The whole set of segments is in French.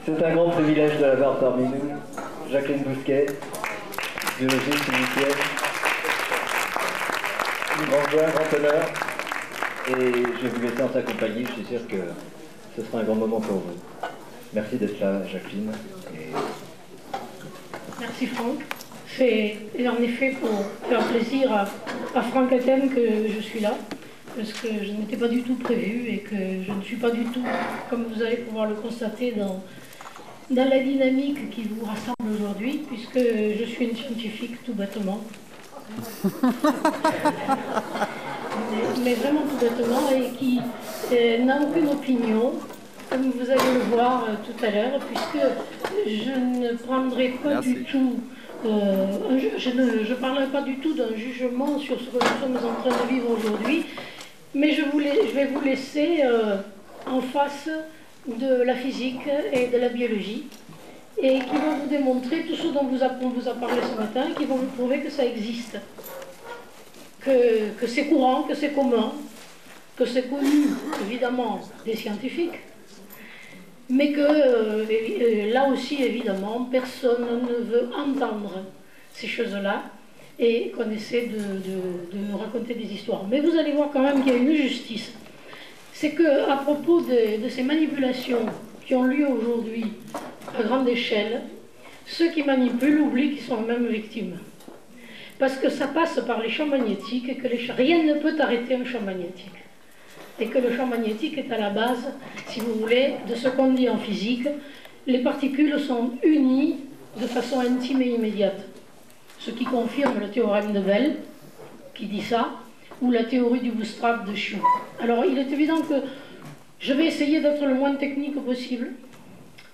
C'est un grand privilège de l'avoir parmi nous. Jacqueline Bousquet, biologiste clinicienne. Grand joie, grand honneur. Et je vais vous laisser en s'accompagner. Je suis sûr que ce sera un grand moment pour vous. Merci d'être là, Jacqueline. Merci Franck. C'est en effet pour faire plaisir à Franck Athènes que je suis là, parce que je n'étais pas du tout prévue et que je ne suis pas du tout, comme vous allez pouvoir le constater, dans la dynamique qui vous rassemble aujourd'hui, puisque je suis une scientifique tout bêtement. mais vraiment tout bêtement, et qui n'a aucune opinion, comme vous allez le voir tout à l'heure, puisque je ne prendrai pas du tout, je parlerai pas du tout d'un jugement sur ce que nous sommes en train de vivre aujourd'hui, mais je vais vous laisser en face de la physique et de la biologie, et qui vont vous démontrer tout ce dont on vous a parlé ce matin, qui vont vous prouver que ça existe, que c'est courant, que c'est commun, que c'est connu, évidemment, des scientifiques, mais que là aussi, évidemment, personne ne veut entendre ces choses-là et qu'on essaie de raconter des histoires. Mais vous allez voir quand même qu'il y a une justice. C'est qu'à propos de ces manipulations qui ont lieu aujourd'hui à grande échelle, ceux qui manipulent oublient qu'ils sont eux-mêmes victimes. Parce que ça passe par les champs magnétiques et que rien ne peut arrêter un champ magnétique. Et que le champ magnétique est à la base, si vous voulez, de ce qu'on dit en physique. Les particules sont unies de façon intime et immédiate. Ce qui confirme le théorème de Bell, qui dit ça, ou la théorie du bootstrap de Chiu. Alors, il est évident que je vais essayer d'être le moins technique possible,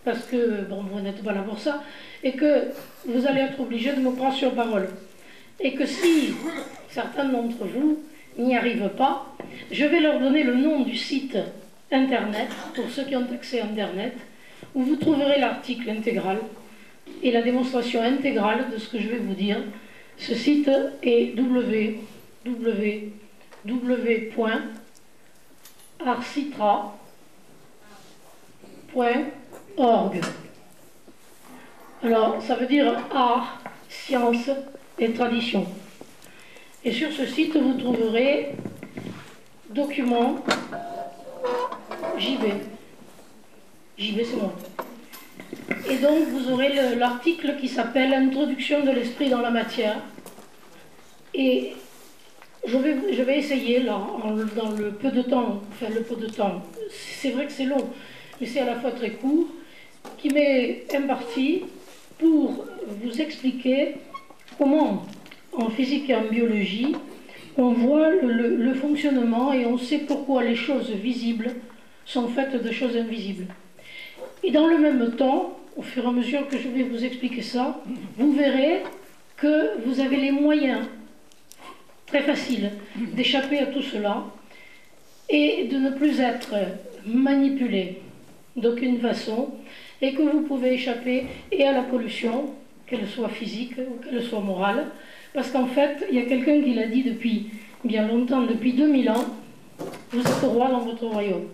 parce que, bon, vous n'êtes pas là pour ça, et que vous allez être obligé de me prendre sur parole. Et que si certains d'entre vous n'y arrivent pas, je vais leur donner le nom du site internet, pour ceux qui ont accès à internet, où vous trouverez l'article intégral et la démonstration intégrale de ce que je vais vous dire. Ce site est www.arcitra.org. Alors, ça veut dire art, science et tradition. Et sur ce site, vous trouverez documents JB. JB, c'est moi. Et donc, vous aurez l'article qui s'appelle « Introduction de l'esprit dans la matière ». Et je vais essayer, là, dans le peu de temps, c'est vrai que c'est long, mais c'est à la fois très court, qui m'est imparti pour vous expliquer comment, en physique et en biologie, on voit le fonctionnement et on sait pourquoi les choses visibles sont faites de choses invisibles. Et dans le même temps, au fur et à mesure que je vais vous expliquer ça, vous verrez que vous avez les moyens très faciles d'échapper à tout cela et de ne plus être manipulé d'aucune façon, et que vous pouvez échapper et à la pollution, qu'elle soit physique ou qu'elle soit morale, parce qu'en fait, il y a quelqu'un qui l'a dit depuis bien longtemps, depuis 2000 ans, vous êtes roi dans votre royaume.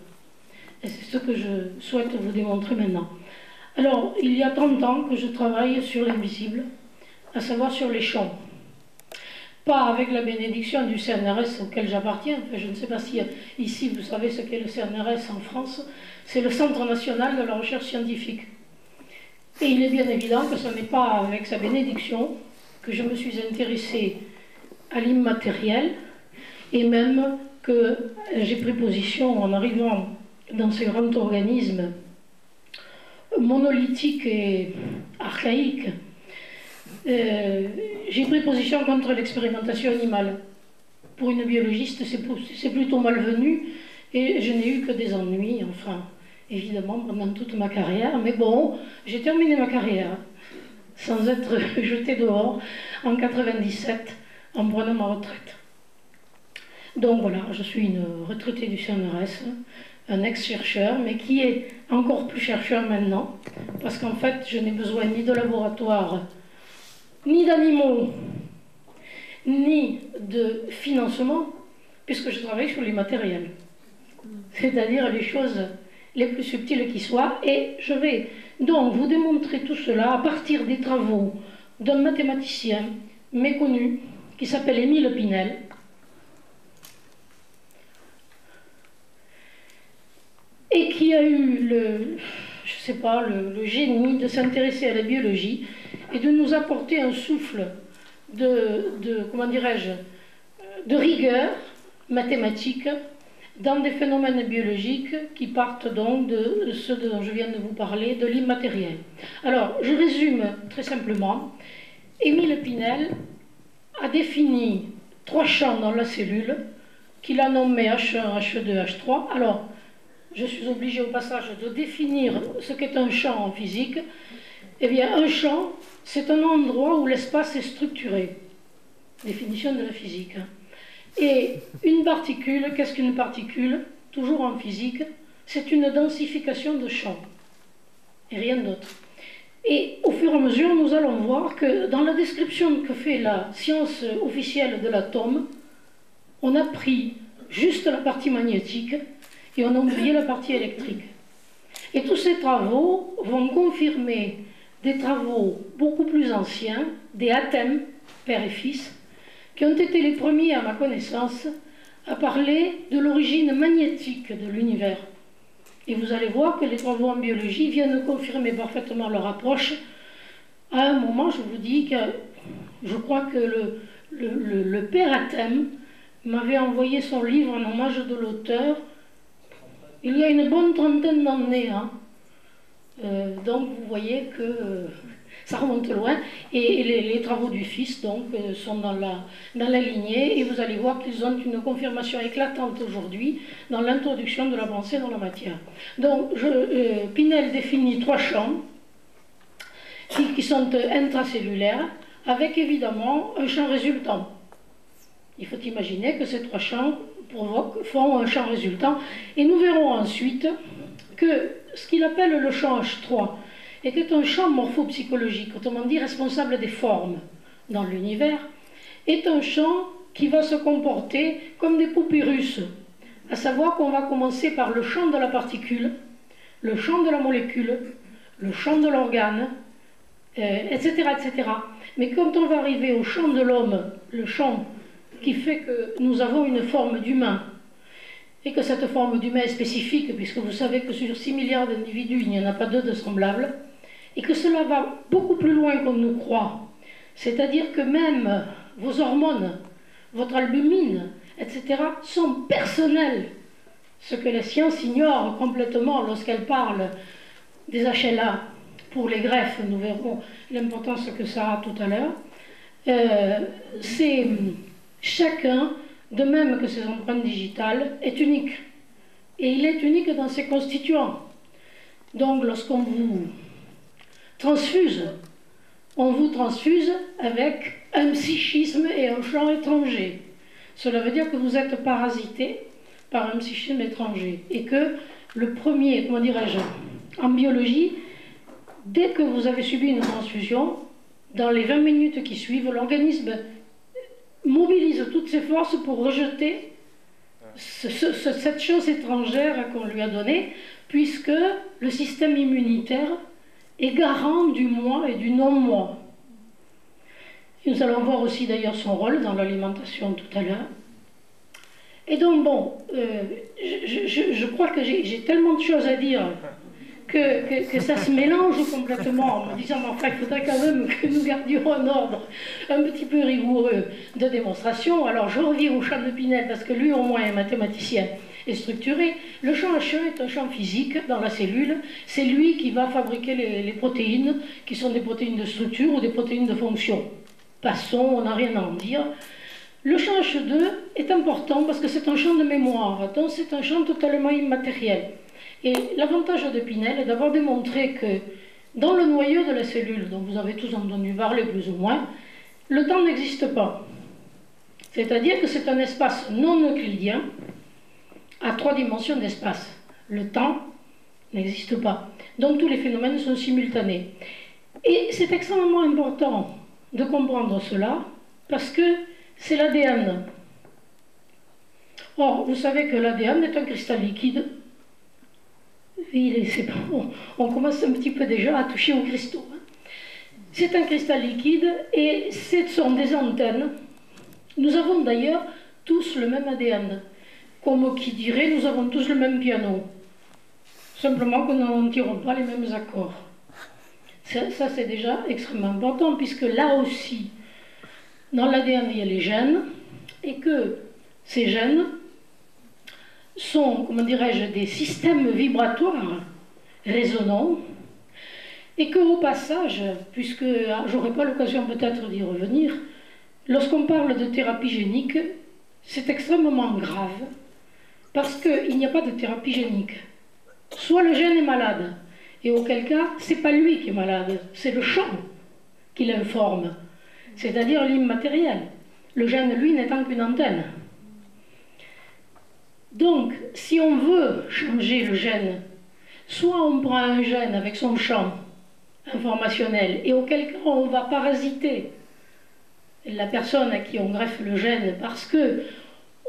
Et c'est ce que je souhaite vous démontrer maintenant. Alors, il y a 30 ans que je travaille sur l'invisible, à savoir sur les champs. Pas avec la bénédiction du CNRS auquel j'appartiens, enfin, je ne sais pas si ici vous savez ce qu'est le CNRS en France, c'est le Centre national de la recherche scientifique. Et il est bien évident que ce n'est pas avec sa bénédiction que je me suis intéressée à l'immatériel, et même que j'ai pris position en arrivant dans ce grand organisme monolithique et archaïque. J'ai pris position contre l'expérimentation animale. Pour une biologiste, c'est plutôt malvenu, et je n'ai eu que des ennuis, enfin, évidemment, pendant toute ma carrière. Mais bon, j'ai terminé ma carrière sans être jetée dehors en 97, en prenant ma retraite. Donc voilà, je suis une retraitée du CNRS, un ex-chercheur, mais qui est encore plus chercheur maintenant, parce qu'en fait, je n'ai besoin ni de laboratoire, ni d'animaux, ni de financement, puisque je travaille sur les matériels, c'est-à-dire les choses les plus subtiles qui soient, et je vais Donc, vous démontrez tout cela à partir des travaux d'un mathématicien méconnu qui s'appelle Émile Pinel. Et qui a eu le génie de s'intéresser à la biologie et de nous apporter un souffle comment dirais-je, de rigueur mathématique dans des phénomènes biologiques qui partent donc de ceux dont je viens de vous parler, de l'immatériel. Alors, je résume très simplement. Émile Pinel a défini 3 champs dans la cellule qu'il a nommés H1, H2, H3. Alors, je suis obligée au passage de définir ce qu'est un champ en physique. Eh bien, un champ, c'est un endroit où l'espace est structuré. Définition de la physique. Et une particule, qu'est-ce qu'une particule? Toujours en physique, c'est une densification de champ. Et rien d'autre. Et au fur et à mesure, nous allons voir que dans la description que fait la science officielle de l'atome, on a pris juste la partie magnétique et on a oublié la partie électrique. Et tous ces travaux vont confirmer des travaux beaucoup plus anciens, des athèmes, père et fils, qui ont été les premiers, à ma connaissance, à parler de l'origine magnétique de l'univers. Et vous allez voir que les travaux en biologie viennent confirmer parfaitement leur approche. À un moment, je vous dis que je crois que le père Athème m'avait envoyé son livre en hommage de l'auteur il y a une bonne trentaine d'années. Hein. Donc vous voyez que ça remonte loin. Et les travaux du fils donc, sont dans la lignée. Et vous allez voir qu'ils ont une confirmation éclatante aujourd'hui dans l'introduction de la pensée dans la matière. Donc Pinel définit 3 champs qui sont intracellulaires, avec évidemment un champ résultant. Il faut imaginer que ces 3 champs font un champ résultant. Et nous verrons ensuite que ce qu'il appelle le champ H3 était un champ morphopsychologique, autrement dit responsable des formes dans l'univers, est un champ qui va se comporter comme des poupées russes, à savoir qu'on va commencer par le champ de la particule, le champ de la molécule, le champ de l'organe, etc., etc. Mais quand on va arriver au champ de l'homme, le champ qui fait que nous avons une forme d'humain, et que cette forme d'humain est spécifique, puisque vous savez que sur 6 milliards d'individus, il n'y en a pas 2 de semblables, et que cela va beaucoup plus loin qu'on ne croit. C'est-à-dire que même vos hormones, votre albumine, etc., sont personnelles. Ce que la science ignore complètement lorsqu'elle parle des HLA pour les greffes, nous verrons l'importance que ça a tout à l'heure. C'est chacun, de même que ses empreintes digitales, est unique. Et il est unique dans ses constituants. Donc lorsqu'on vous transfuse, on vous transfuse avec un psychisme et un champ étranger. Cela veut dire que vous êtes parasité par un psychisme étranger. Et que le premier, comment dirais-je, en biologie, dès que vous avez subi une transfusion, dans les 20 minutes qui suivent, l'organisme mobilise toutes ses forces pour rejeter cette chose étrangère qu'on lui a donnée, puisque le système immunitaire est garant du moi et du non-moi. Nous allons voir aussi d'ailleurs son rôle dans l'alimentation tout à l'heure. Et donc bon, je crois que j'ai tellement de choses à dire que ça se mélange complètement en me disant, enfin, il faudrait quand même que nous gardions un ordre un petit peu rigoureux de démonstration. Alors je reviens au champ de Pinel, parce que lui au moins est mathématicien et structuré. Le champ H1 est un champ physique dans la cellule. C'est lui qui va fabriquer les protéines, qui sont des protéines de structure ou des protéines de fonction. Passons, on n'a rien à en dire. Le champ H2 est important parce que c'est un champ de mémoire, donc c'est un champ totalement immatériel. Et l'avantage de Pinel est d'avoir démontré que dans le noyau de la cellule, dont vous avez tous entendu parler plus ou moins, le temps n'existe pas. C'est-à-dire que c'est un espace non euclidien à 3 dimensions d'espace. Le temps n'existe pas. Donc tous les phénomènes sont simultanés. Et c'est extrêmement important de comprendre cela parce que c'est l'ADN. Or, vous savez que l'ADN est un cristal liquide Oui, c'est bon. On commence un petit peu déjà à toucher aux cristaux. C'est un cristal liquide et ce sont des antennes. Nous avons d'ailleurs tous le même ADN. Comme qui dirait, nous avons tous le même piano. Simplement que nous n'en tirons pas les mêmes accords. Ça c'est déjà extrêmement important, puisque là aussi, dans l'ADN, il y a les gènes, et que ces gènes sont, comment dirais-je, des systèmes vibratoires résonnants, et qu'au passage, puisque j'aurai pas l'occasion peut-être d'y revenir, lorsqu'on parle de thérapie génique, c'est extrêmement grave, parce qu'il n'y a pas de thérapie génique. Soit le gène est malade, et auquel cas, c'est pas lui qui est malade, c'est le champ qui l'informe, c'est-à-dire l'immatériel. Le gène, lui, n'étant qu'une antenne. Donc, si on veut changer le gène, soit on prend un gène avec son champ informationnel, et auquel cas on va parasiter la personne à qui on greffe le gène, parce que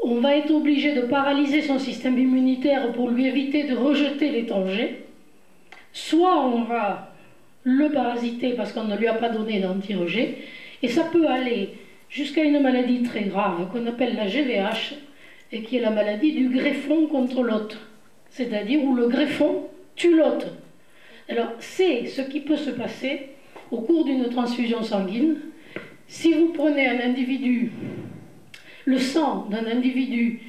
on va être obligé de paralyser son système immunitaire pour lui éviter de rejeter l'étranger, soit on va le parasiter parce qu'on ne lui a pas donné d'anti-rejet, et ça peut aller jusqu'à une maladie très grave qu'on appelle la GVH, et qui est la maladie du greffon contre l'hôte, c'est-à-dire où le greffon tue l'hôte. Alors c'est ce qui peut se passer au cours d'une transfusion sanguine. Si vous prenez un individu, le sang d'un individu,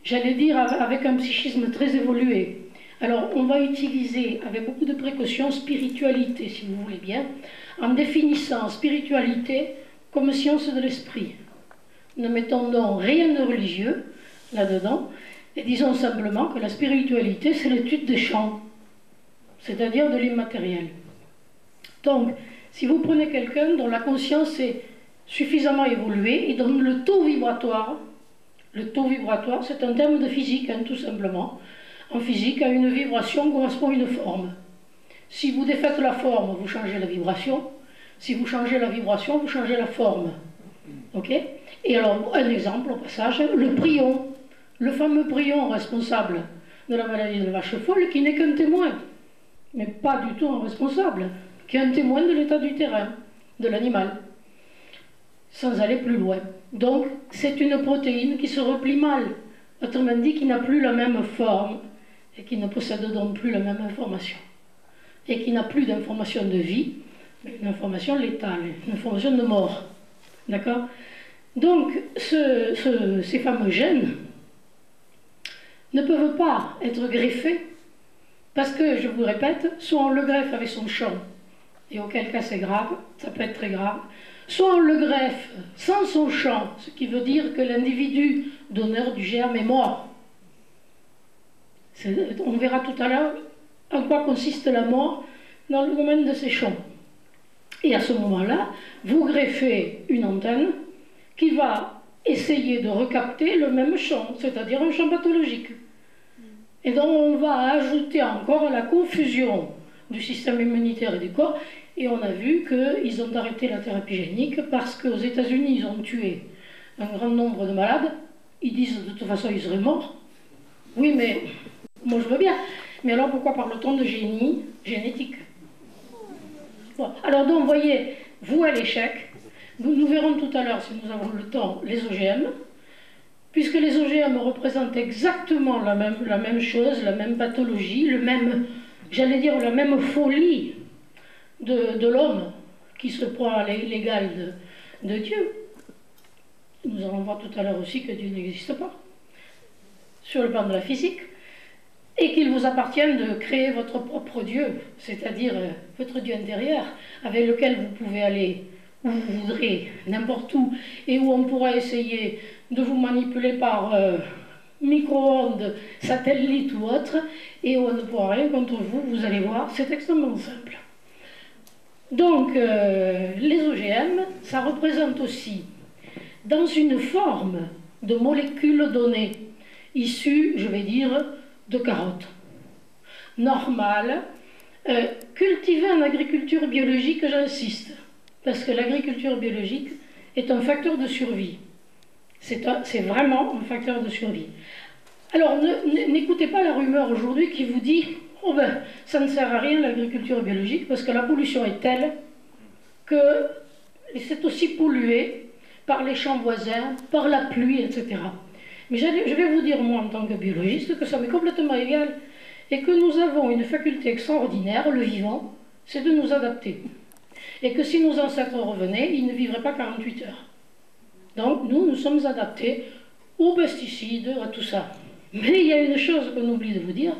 j'allais dire avec un psychisme très évolué, alors on va utiliser avec beaucoup de précautions spiritualité, si vous voulez bien, en définissant spiritualité comme science de l'esprit. Ne mettons donc rien de religieux là-dedans, et disons simplement que la spiritualité, c'est l'étude des champs, c'est-à-dire de l'immatériel. Donc, si vous prenez quelqu'un dont la conscience est suffisamment évoluée et dont le taux vibratoire, c'est un terme de physique, hein, tout simplement. En physique, à une vibration correspond une forme. Si vous défaites la forme, vous changez la vibration. Si vous changez la vibration, vous changez la forme. Ok? Et alors, un exemple au passage, le prion. Le fameux prion responsable de la maladie de la vache folle, qui n'est qu'un témoin, mais pas du tout un responsable, qui est un témoin de l'état du terrain, de l'animal, sans aller plus loin. Donc, c'est une protéine qui se replie mal, autrement dit, qui n'a plus la même forme, et qui ne possède donc plus la même information, et qui n'a plus d'information de vie, mais une information létale, une information de mort. D'accord? Donc, ces fameux gènes ne peuvent pas être greffés, parce que, je vous répète, soit on le greffe avec son champ, et auquel cas c'est grave, ça peut être très grave, soit on le greffe sans son champ, ce qui veut dire que l'individu donneur du germe est mort. On verra tout à l'heure en quoi consiste la mort dans le domaine de ces champs. Et à ce moment-là, vous greffez une antenne qui va essayer de recapter le même champ, c'est-à-dire un champ pathologique. Et donc on va ajouter encore à la confusion du système immunitaire et du corps, et on a vu qu'ils ont arrêté la thérapie génique parce qu'aux États-Unis, ils ont tué un grand nombre de malades. Ils disent de toute façon ils seraient morts. Oui, mais moi je veux bien. Mais alors pourquoi parle-t-on de génie génétique? Bon. Alors donc, voyez, vous à l'échec, nous verrons tout à l'heure, si nous avons le temps, les OGM, puisque les OGM représentent exactement la même chose, la même pathologie, le même, j'allais dire, la même folie de l'homme qui se prend à l'égal de Dieu. Nous allons voir tout à l'heure aussi que Dieu n'existe pas, sur le plan de la physique, et qu'il vous appartient de créer votre propre Dieu, c'est-à-dire votre Dieu intérieur, avec lequel vous pouvez aller où vous voudrez, n'importe où, et où on pourra essayer de vous manipuler par micro-ondes, satellites ou autres, et on ne pourra rien contre vous, vous allez voir, c'est extrêmement simple. Donc, les OGM, ça représente aussi, dans une forme de molécules données, issues, je vais dire, de carottes, normales, cultivées en agriculture biologique, j'insiste, parce que l'agriculture biologique est un facteur de survie. C'est vraiment un facteur de survie. Alors, n'écoutez pas la rumeur aujourd'hui qui vous dit « oh ben, ça ne sert à rien l'agriculture biologique parce que la pollution est telle que c'est aussi pollué par les champs voisins, par la pluie, etc. Mais je vais vous dire, moi, en tant que biologiste, que ça m'est complètement égal et que nous avons une faculté extraordinaire, le vivant, c'est de nous adapter. Et que si nos ancêtres revenaient, ils ne vivraient pas 48 heures. Donc, nous sommes adaptés aux pesticides, à tout ça. Mais il y a une chose qu'on oublie de vous dire,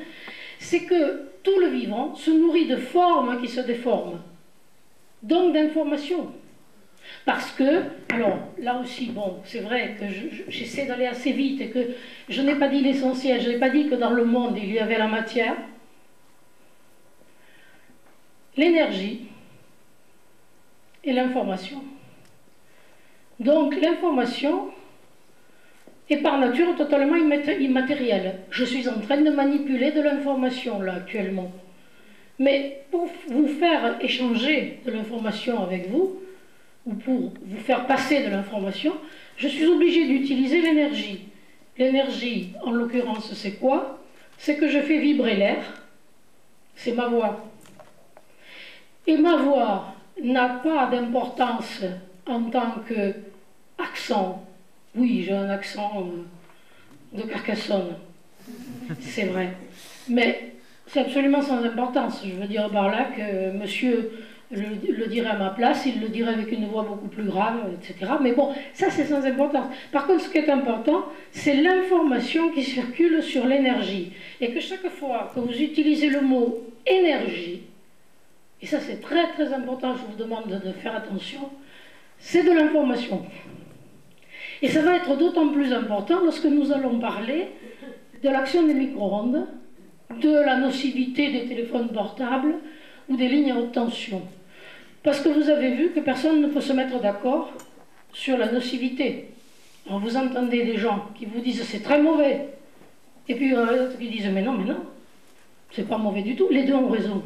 c'est que tout le vivant se nourrit de formes qui se déforment, donc d'informations. Parce que, alors là aussi, bon, c'est vrai que j'essaie d'aller assez vite et que je n'ai pas dit l'essentiel, je n'ai pas dit que dans le monde il y avait la matière, l'énergie et l'information. Donc l'information est par nature totalement immatérielle. Je suis en train de manipuler de l'information là actuellement. Mais pour vous faire échanger de l'information avec vous, ou pour vous faire passer de l'information, je suis obligée d'utiliser l'énergie. L'énergie, en l'occurrence, c'est quoi? C'est que je fais vibrer l'air, c'est ma voix. Et ma voix n'a pas d'importance en tant qu'accent. Oui, j'ai un accent de Carcassonne, c'est vrai. Mais c'est absolument sans importance. Je veux dire par là que monsieur le dirait à ma place, il le dirait avec une voix beaucoup plus grave, etc. Mais bon, ça c'est sans importance. Par contre, ce qui est important, c'est l'information qui circule sur l'énergie. Et que chaque fois que vous utilisez le mot énergie, et ça c'est très très important, je vous demande de faire attention, c'est de l'information. Et ça va être d'autant plus important lorsque nous allons parler de l'action des micro-ondes, de la nocivité des téléphones portables ou des lignes à haute tension. Parce que vous avez vu que personne ne peut se mettre d'accord sur la nocivité. Alors vous entendez des gens qui vous disent c'est très mauvais, et puis d'autres qui disent mais non, c'est pas mauvais du tout, les deux ont raison.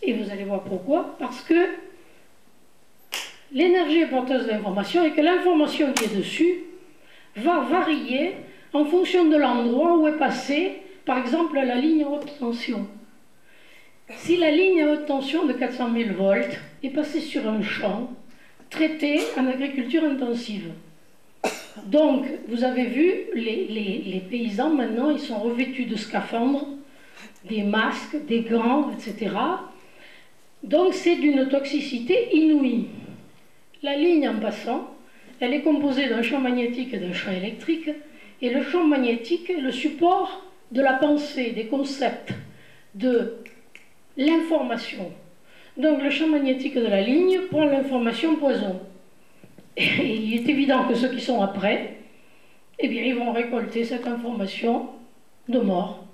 Et vous allez voir pourquoi, parce que l'énergie est porteuse d'information et que l'information qui est dessus va varier en fonction de l'endroit où est passée, par exemple, la ligne à haute tension. Si la ligne à haute tension de 400 000 volts est passée sur un champ traité en agriculture intensive, donc vous avez vu, les paysans maintenant, ils sont revêtus de scaphandres, des masques, des gants, etc. Donc c'est d'une toxicité inouïe. La ligne en passant, elle est composée d'un champ magnétique et d'un champ électrique, et le champ magnétique est le support de la pensée, des concepts, de l'information. Donc le champ magnétique de la ligne prend l'information poison. Et il est évident que ceux qui sont après, eh bien, ils vont récolter cette information de mort.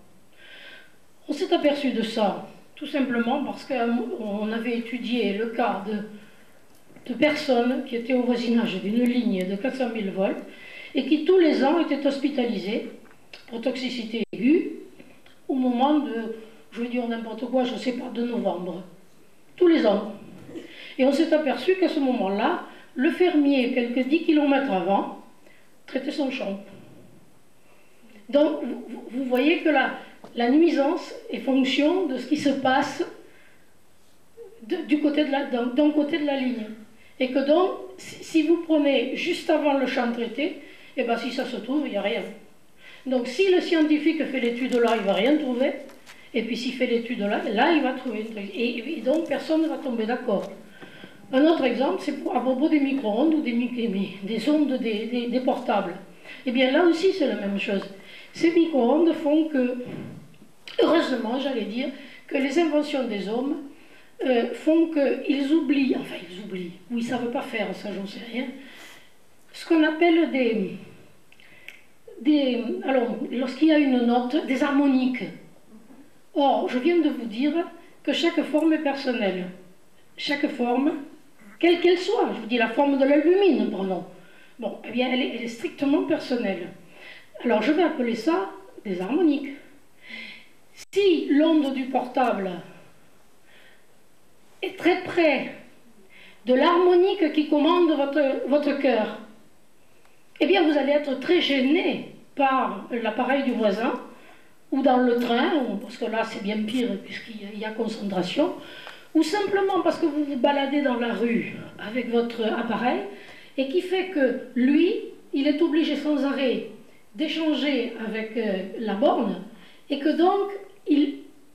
On s'est aperçu de ça, tout simplement parce qu'on avait étudié le cas de personnes qui étaient au voisinage d'une ligne de 400 000 volts et qui tous les ans étaient hospitalisées pour toxicité aiguë au moment de, je veux dire n'importe quoi, je ne sais pas, de novembre. Tous les ans. Et on s'est aperçu qu'à ce moment-là, le fermier, quelques 10 km avant, traitait son champ. Donc, vous voyez que la nuisance est fonction de ce qui se passe d'un côté de la ligne. Et que donc, si vous prenez juste avant le champ traité, et bien si ça se trouve, il n'y a rien. Donc si le scientifique fait l'étude là, il ne va rien trouver. Et puis s'il fait l'étude là, il va trouver une truc. Et donc personne ne va tomber d'accord. Un autre exemple, c'est à propos des micro-ondes ou des ondes des portables. Et bien là aussi, c'est la même chose. Ces micro-ondes font que, heureusement, j'allais dire, que les inventions des hommes font qu'ils oublient, enfin ils oublient, ou ils ne savent pas faire, ça j'en sais rien, ce qu'on appelle alors, lorsqu'il y a une note, des harmoniques. Or, je viens de vous dire que chaque forme est personnelle. Chaque forme, quelle qu'elle soit, je vous dis la forme de l'albumine, pardon. Bon, eh bien, elle est strictement personnelle. Alors, je vais appeler ça des harmoniques. Si l'onde du portable est très près de l'harmonique qui commande votre cœur, eh bien vous allez être très gêné par l'appareil du voisin ou dans le train, parce que là c'est bien pire puisqu'il y a concentration, ou simplement parce que vous vous baladez dans la rue avec votre appareil, et qui fait que lui, il est obligé sans arrêt d'échanger avec la borne, et que donc,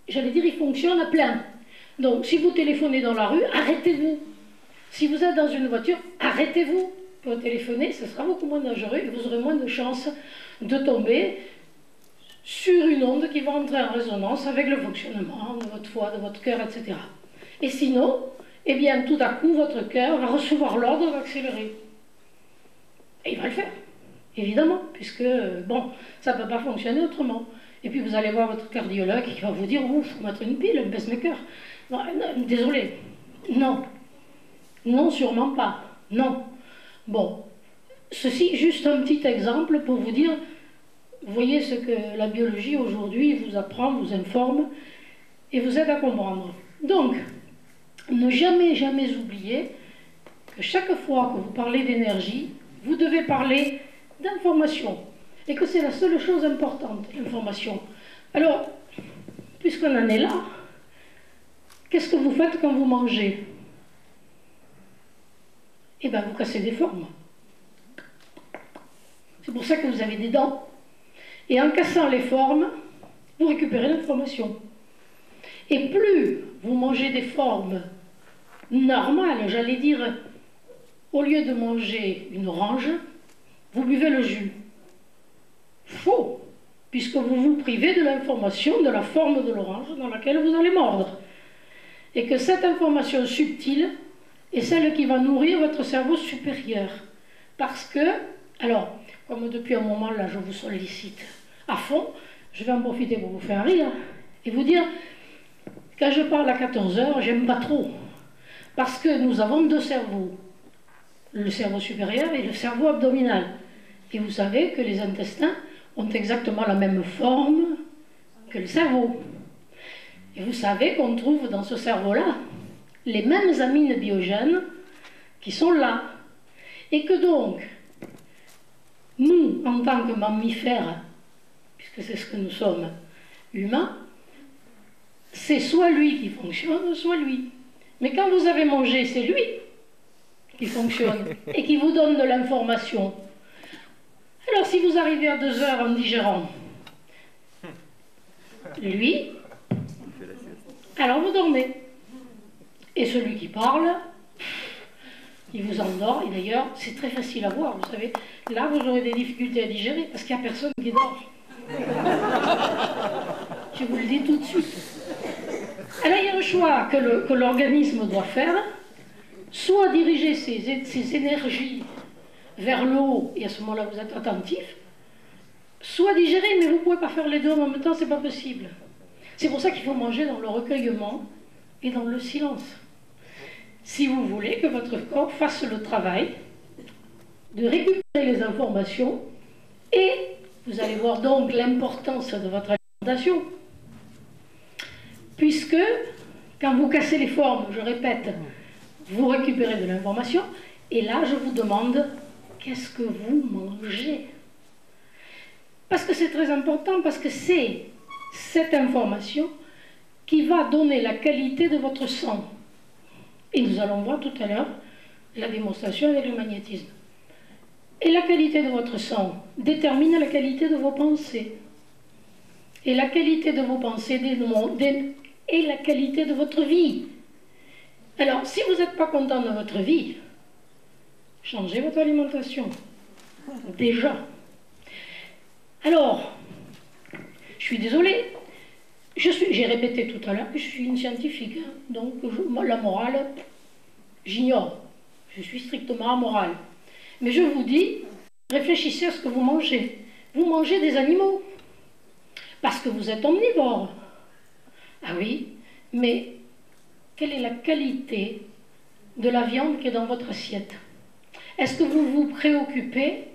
j'allais dire, il fonctionne à plein. Donc, si vous téléphonez dans la rue, arrêtez-vous. Si vous êtes dans une voiture, arrêtez-vous pour téléphoner, ce sera beaucoup moins dangereux et vous aurez moins de chances de tomber sur une onde qui va entrer en résonance avec le fonctionnement de votre foie, de votre cœur, etc. Et sinon, eh bien, tout à coup, votre cœur va recevoir l'ordre d'accélérer. Et il va le faire, évidemment, puisque, bon, ça ne peut pas fonctionner autrement. Et puis vous allez voir votre cardiologue qui va vous dire, ouf, il faut mettre une pile, un pacemaker. Non, désolé, non. Non, sûrement pas. Non. Bon, ceci, juste un petit exemple pour vous dire, vous voyez ce que la biologie aujourd'hui vous apprend, vous informe et vous aide à comprendre. Donc, ne jamais, jamais oublier que chaque fois que vous parlez d'énergie, vous devez parler d'information. Et que c'est la seule chose importante, l'information. Alors, puisqu'on en est là, qu'est-ce que vous faites quand vous mangez? Eh bien, vous cassez des formes. C'est pour ça que vous avez des dents. Et en cassant les formes, vous récupérez l'information. Et plus vous mangez des formes normales, j'allais dire, au lieu de manger une orange, vous buvez le jus. Faux, puisque vous vous privez de l'information de la forme de l'orange dans laquelle vous allez mordre. Et que cette information subtile est celle qui va nourrir votre cerveau supérieur. Parce que, alors, comme depuis un moment là je vous sollicite à fond, je vais en profiter pour vous faire rire et vous dire, quand je parle à 14 heures, j'aime pas trop. Parce que nous avons deux cerveaux, le cerveau supérieur et le cerveau abdominal. Et vous savez que les intestins ont exactement la même forme que le cerveau. Et vous savez qu'on trouve dans ce cerveau-là les mêmes amines biogènes qui sont là. Et que donc, nous, en tant que mammifères, puisque c'est ce que nous sommes, humains, c'est soit lui qui fonctionne, soit lui. Mais quand vous avez mangé, c'est lui qui fonctionne et qui vous donne de l'information. Alors si vous arrivez à 2 heures en digérant, lui, alors vous dormez. Et celui qui parle, il vous endort. Et d'ailleurs, c'est très facile à voir, vous savez. Là, vous aurez des difficultés à digérer parce qu'il n'y a personne qui dort. Je vous le dis tout de suite. Alors il y a un choix que l'organisme doit faire, soit diriger ses énergies vers le haut, et à ce moment-là vous êtes attentif, soit digérer, mais vous ne pouvez pas faire les deux en même temps, c'est pas possible. C'est pour ça qu'il faut manger dans le recueillement et dans le silence. Si vous voulez que votre corps fasse le travail de récupérer les informations, et vous allez voir donc l'importance de votre alimentation, puisque quand vous cassez les formes, je répète, vous récupérez de l'information, et là je vous demande, qu'est-ce que vous mangez? Parce que c'est très important, parce que c'est cette information qui va donner la qualité de votre sang. Et nous allons voir tout à l'heure la démonstration avec le magnétisme. Et la qualité de votre sang détermine la qualité de vos pensées. Et la qualité de vos pensées et la qualité de votre vie. Alors, si vous n'êtes pas content de votre vie, changez votre alimentation. Déjà. Alors, je suis désolée, j'ai répété tout à l'heure que je suis une scientifique, hein, donc la morale, j'ignore. Je suis strictement amorale. Mais je vous dis, réfléchissez à ce que vous mangez. Vous mangez des animaux, parce que vous êtes omnivore. Ah oui, mais quelle est la qualité de la viande qui est dans votre assiette? Est-ce que vous vous préoccupez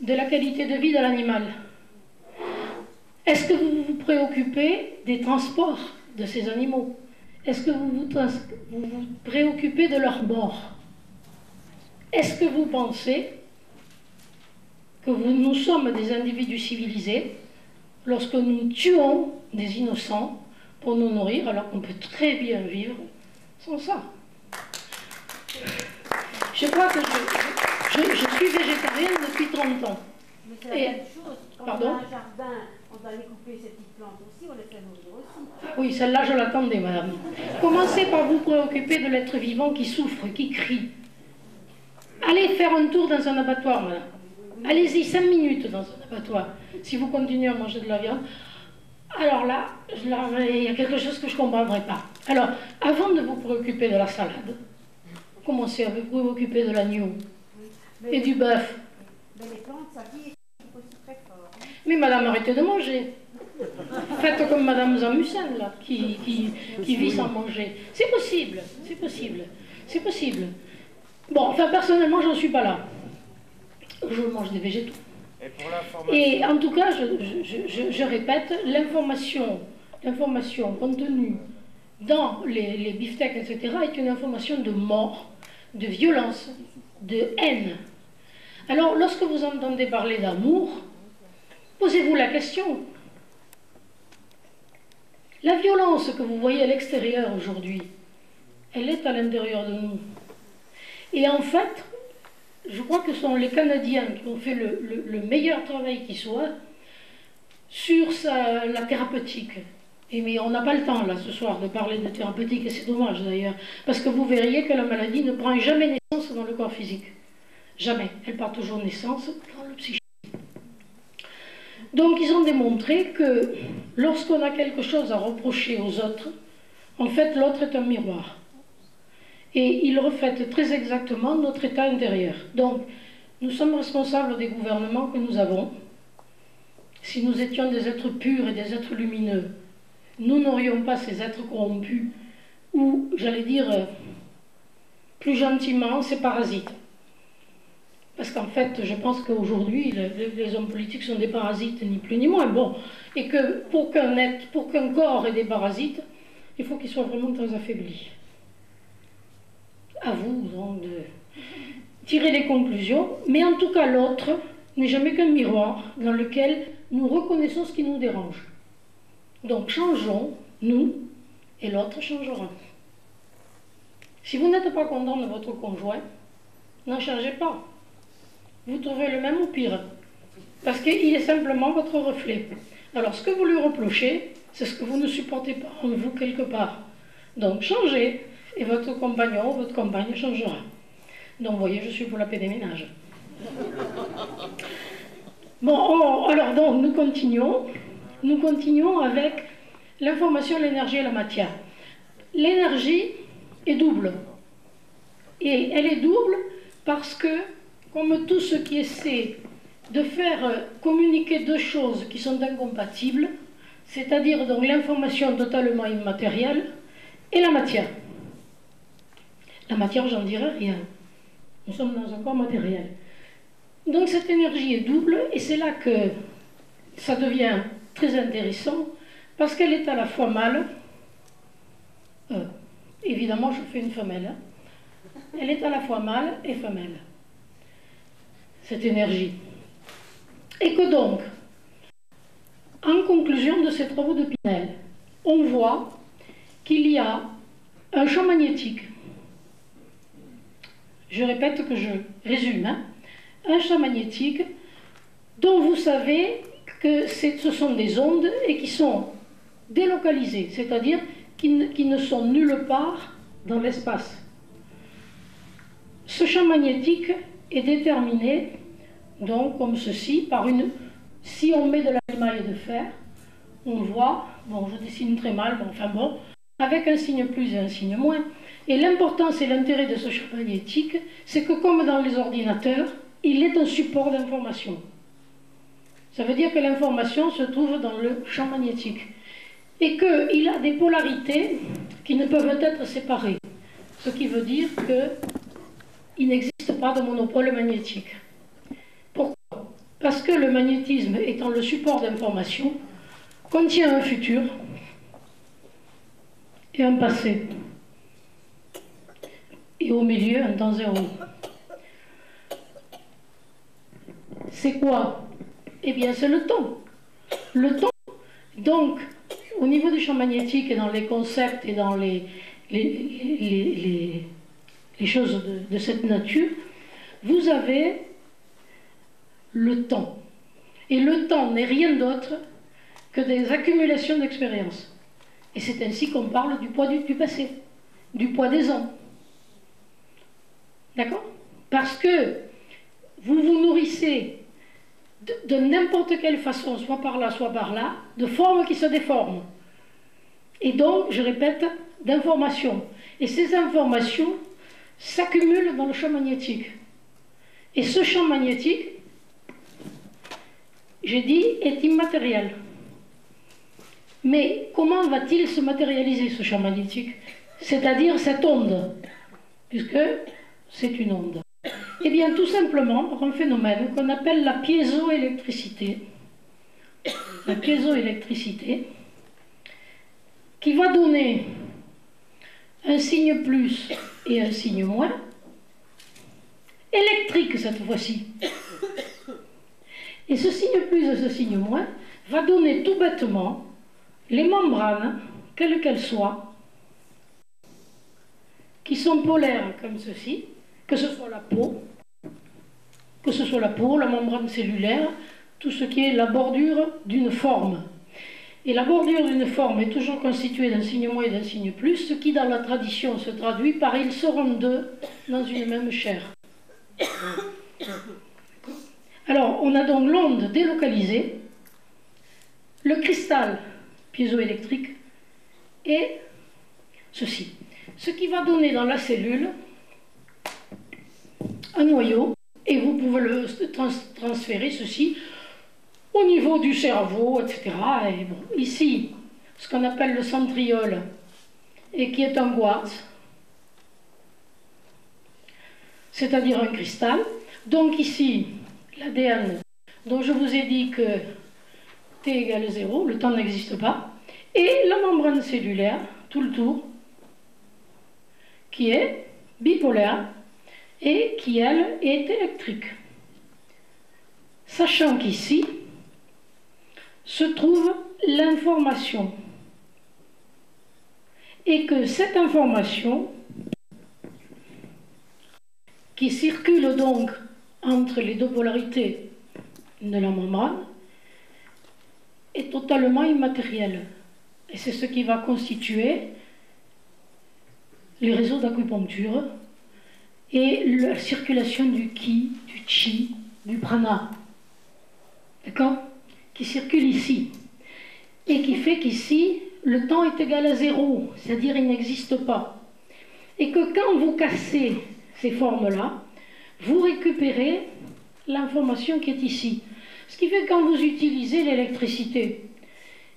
de la qualité de vie de l'animal? Est-ce que vous vous préoccupez des transports de ces animaux? Est-ce que vous vous préoccupez de leur mort? Est-ce que vous pensez que nous sommes des individus civilisés lorsque nous tuons des innocents pour nous nourrir, alors qu'on peut très bien vivre sans ça. Je crois que je suis végétarienne depuis 30 ans. Mais c'est la même chose. Quand Pardon? on a un jardin, on doit aller couper ces petites plantes aussi, on les fait mourir aussi. Oui, celle-là, je l'attendais, madame. Commencez par vous préoccuper de l'être vivant qui souffre, qui crie. Allez faire un tour dans un abattoir, madame. Allez-y 5 minutes dans un abattoir. Si vous continuez à manger de la viande, alors là, il y a quelque chose que je ne comprendrai pas. Alors, avant de vous préoccuper de la salade, commencez à vous préoccuper de l'agneau et du bœuf. Mais les plantes, ça vit aussi très fort. Hein. Mais madame, arrêtez de manger. Faites comme madame Zamussen, là, qui vit sans manger. C'est possible, c'est possible, c'est possible. Bon, enfin, personnellement, j'en suis pas là. Je mange des végétaux. Et en tout cas, je répète, l'information contenue dans les beefsteaks, etc., est une information de mort, de violence, de haine. Alors, lorsque vous entendez parler d'amour, posez-vous la question. La violence que vous voyez à l'extérieur aujourd'hui, elle est à l'intérieur de nous. Et en fait, je crois que ce sont les Canadiens qui ont fait le meilleur travail qui soit sur la thérapeutique. Mais on n'a pas le temps, là, ce soir, de parler de thérapeutique, et c'est dommage, d'ailleurs, parce que vous verriez que la maladie ne prend jamais naissance dans le corps physique. Jamais. Elle part toujours naissance dans le psychique. Donc, ils ont démontré que lorsqu'on a quelque chose à reprocher aux autres, en fait, l'autre est un miroir. Et il reflète très exactement notre état intérieur. Donc, nous sommes responsables des gouvernements que nous avons. Si nous étions des êtres purs et des êtres lumineux, nous n'aurions pas ces êtres corrompus, ou, j'allais dire, plus gentiment, ces parasites. Parce qu'en fait, je pense qu'aujourd'hui, les hommes politiques sont des parasites, ni plus ni moins. Bon, et que pour qu'un corps ait des parasites, il faut qu'il soit vraiment très affaibli. À vous, donc, de tirer les conclusions. Mais en tout cas, l'autre n'est jamais qu'un miroir dans lequel nous reconnaissons ce qui nous dérange. Donc, changeons, nous, et l'autre changera. Si vous n'êtes pas content de votre conjoint, n'en changez pas. Vous trouvez le même ou pire. Parce qu'il est simplement votre reflet. Alors, ce que vous lui reprochez, c'est ce que vous ne supportez pas en vous quelque part. Donc, changez. Et votre compagnon ou votre compagne changera. Donc, vous voyez, je suis pour la paix des ménages. Bon, alors, donc, nous continuons. Nous continuons avec l'information, l'énergie et la matière. L'énergie est double. Et elle est double parce que, comme tout ce qui essaie de faire communiquer deux choses qui sont incompatibles, c'est-à-dire donc l'information totalement immatérielle et la matière. La matière, j'en dirai rien. Nous sommes dans un corps matériel. Donc cette énergie est double, et c'est là que ça devient très intéressant, parce qu'elle est à la fois mâle, évidemment je fais une femelle, hein. Elle est à la fois mâle et femelle, cette énergie. Et que donc, en conclusion de ces travaux de Pinel, on voit qu'il y a un champ magnétique. Je répète que je résume, hein. Un champ magnétique dont vous savez que ce sont des ondes et qui sont délocalisées, c'est-à-dire qui ne sont nulle part dans l'espace. Ce champ magnétique est déterminé, donc comme ceci, par une... Si on met de l'émail de fer, on voit, bon je dessine très mal, mais enfin bon, avec un signe plus et un signe moins. Et l'importance et l'intérêt de ce champ magnétique, c'est que comme dans les ordinateurs, il est un support d'information. Ça veut dire que l'information se trouve dans le champ magnétique. Et qu'il a des polarités qui ne peuvent être séparées. Ce qui veut dire qu'il n'existe pas de monopole magnétique. Pourquoi? Parce que le magnétisme, étant le support d'information, contient un futur et un passé. Et au milieu, un temps zéro. C'est quoi? Eh bien, c'est le temps. Le temps Donc, au niveau du champ magnétique et dans les concepts et dans les choses de cette nature, vous avez le temps. Et le temps n'est rien d'autre que des accumulations d'expériences. Et c'est ainsi qu'on parle du poids du passé, du poids des ans. D'accord? Parce que vous vous nourrissez de n'importe quelle façon, soit par là, soit par là, de formes qui se déforment. Et donc, je répète, d'informations. Et ces informations s'accumulent dans le champ magnétique. Et ce champ magnétique, j'ai dit, est immatériel. Mais comment va-t-il se matérialiser, ce champ magnétique? C'est-à-dire cette onde, puisque c'est une onde. Eh bien, tout simplement par un phénomène qu'on appelle la piézoélectricité. La piézoélectricité, qui va donner un signe plus et un signe moins, électrique cette fois-ci. Et ce signe plus et ce signe moins va donner tout bêtement les membranes, quelles qu'elles soient, qui sont polaires comme ceci, que ce soit la peau, la membrane cellulaire, tout ce qui est la bordure d'une forme. Et la bordure d'une forme est toujours constituée d'un signe moins et d'un signe plus, ce qui dans la tradition se traduit par ils seront deux dans une même chair. Alors, on a donc l'onde délocalisée, le cristal piézoélectrique et ceci. Ce qui va donner dans la cellule un noyau, et vous pouvez le transférer ceci au niveau du cerveau, etc. Et bon, ici, ce qu'on appelle le centriole, et qui est un quartz, c'est-à-dire un cristal. Donc ici, l'ADN, dont je vous ai dit que T égale 0, le temps n'existe pas, et la membrane cellulaire, tout le tour, qui est bipolaire, et qui, elle, est électrique. Sachant qu'ici se trouve l'information. Et que cette information, qui circule donc entre les deux polarités de la membrane, est totalement immatérielle. Et c'est ce qui va constituer les réseaux d'acupuncture et la circulation du ki, du chi, du prana, d'accord, qui circule ici, et qui fait qu'ici, le temps est égal à 0, c'est-à-dire il n'existe pas. Et que quand vous cassez ces formes-là, vous récupérez l'information qui est ici. Ce qui fait que quand vous utilisez l'électricité,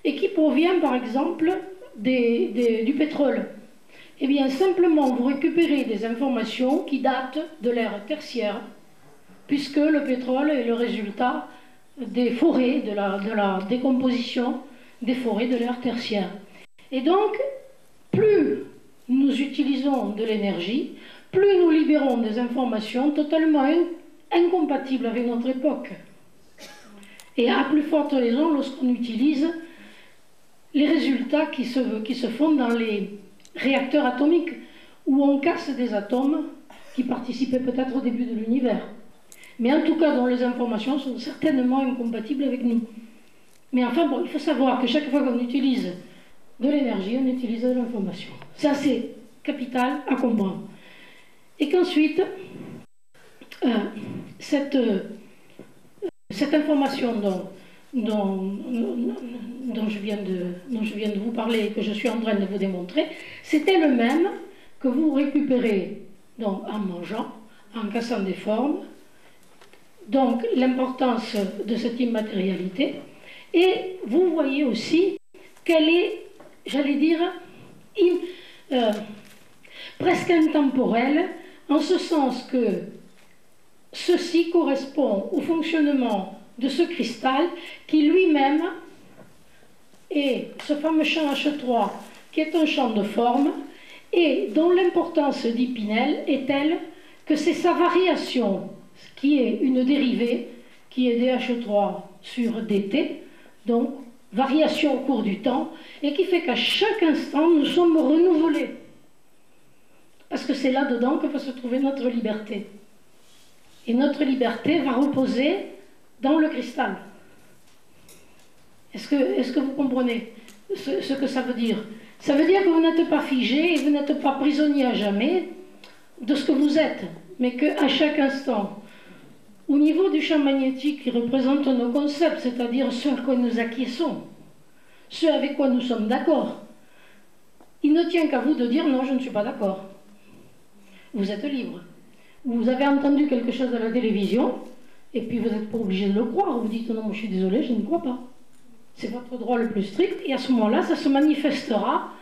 et qui provient par exemple du pétrole, eh bien, simplement, vous récupérez des informations qui datent de l'ère tertiaire, puisque le pétrole est le résultat des forêts, de la décomposition des forêts de l'ère tertiaire. Et donc, plus nous utilisons de l'énergie, plus nous libérons des informations totalement incompatibles avec notre époque. Et à plus forte raison lorsqu'on utilise les résultats qui se font dans les réacteurs atomiques, où on casse des atomes qui participaient peut-être au début de l'univers. Mais en tout cas, dont les informations sont certainement incompatibles avec nous. Mais enfin, bon, il faut savoir que chaque fois qu'on utilise de l'énergie, on utilise de l'information. Ça, c'est capital à comprendre. Et qu'ensuite, cette information dont je viens de vous parler et que je suis en train de vous démontrer, c'est elle-même que vous récupérez donc, en mangeant, en cassant des formes. Donc l'importance de cette immatérialité. Et vous voyez aussi qu'elle est, j'allais dire, presque intemporelle, en ce sens que ceci correspond au fonctionnement de ce cristal qui lui-même est ce fameux champ H3 qui est un champ de forme et dont l'importance dit Pinel est telle que c'est sa variation qui est une dérivée qui est dH3 sur dt, donc variation au cours du temps, et qui fait qu'à chaque instant, nous sommes renouvelés. Parce que c'est là-dedans que va se trouver notre liberté. Et notre liberté va reposer dans le cristal. Est-ce que vous comprenez ce que ça veut dire? Ça veut dire que vous n'êtes pas figé et vous n'êtes pas prisonnier à jamais de ce que vous êtes, mais qu'à chaque instant, au niveau du champ magnétique qui représente nos concepts, c'est-à-dire ceux à quoi nous acquiesçons, ceux avec quoi nous sommes d'accord, il ne tient qu'à vous de dire non, je ne suis pas d'accord. Vous êtes libre. Vous avez entendu quelque chose à la télévision, et puis vous n'êtes pas obligé de le croire. Vous dites non, moi je suis désolé, je ne crois pas. C'est votre droit le plus strict, et à ce moment-là, ça se manifestera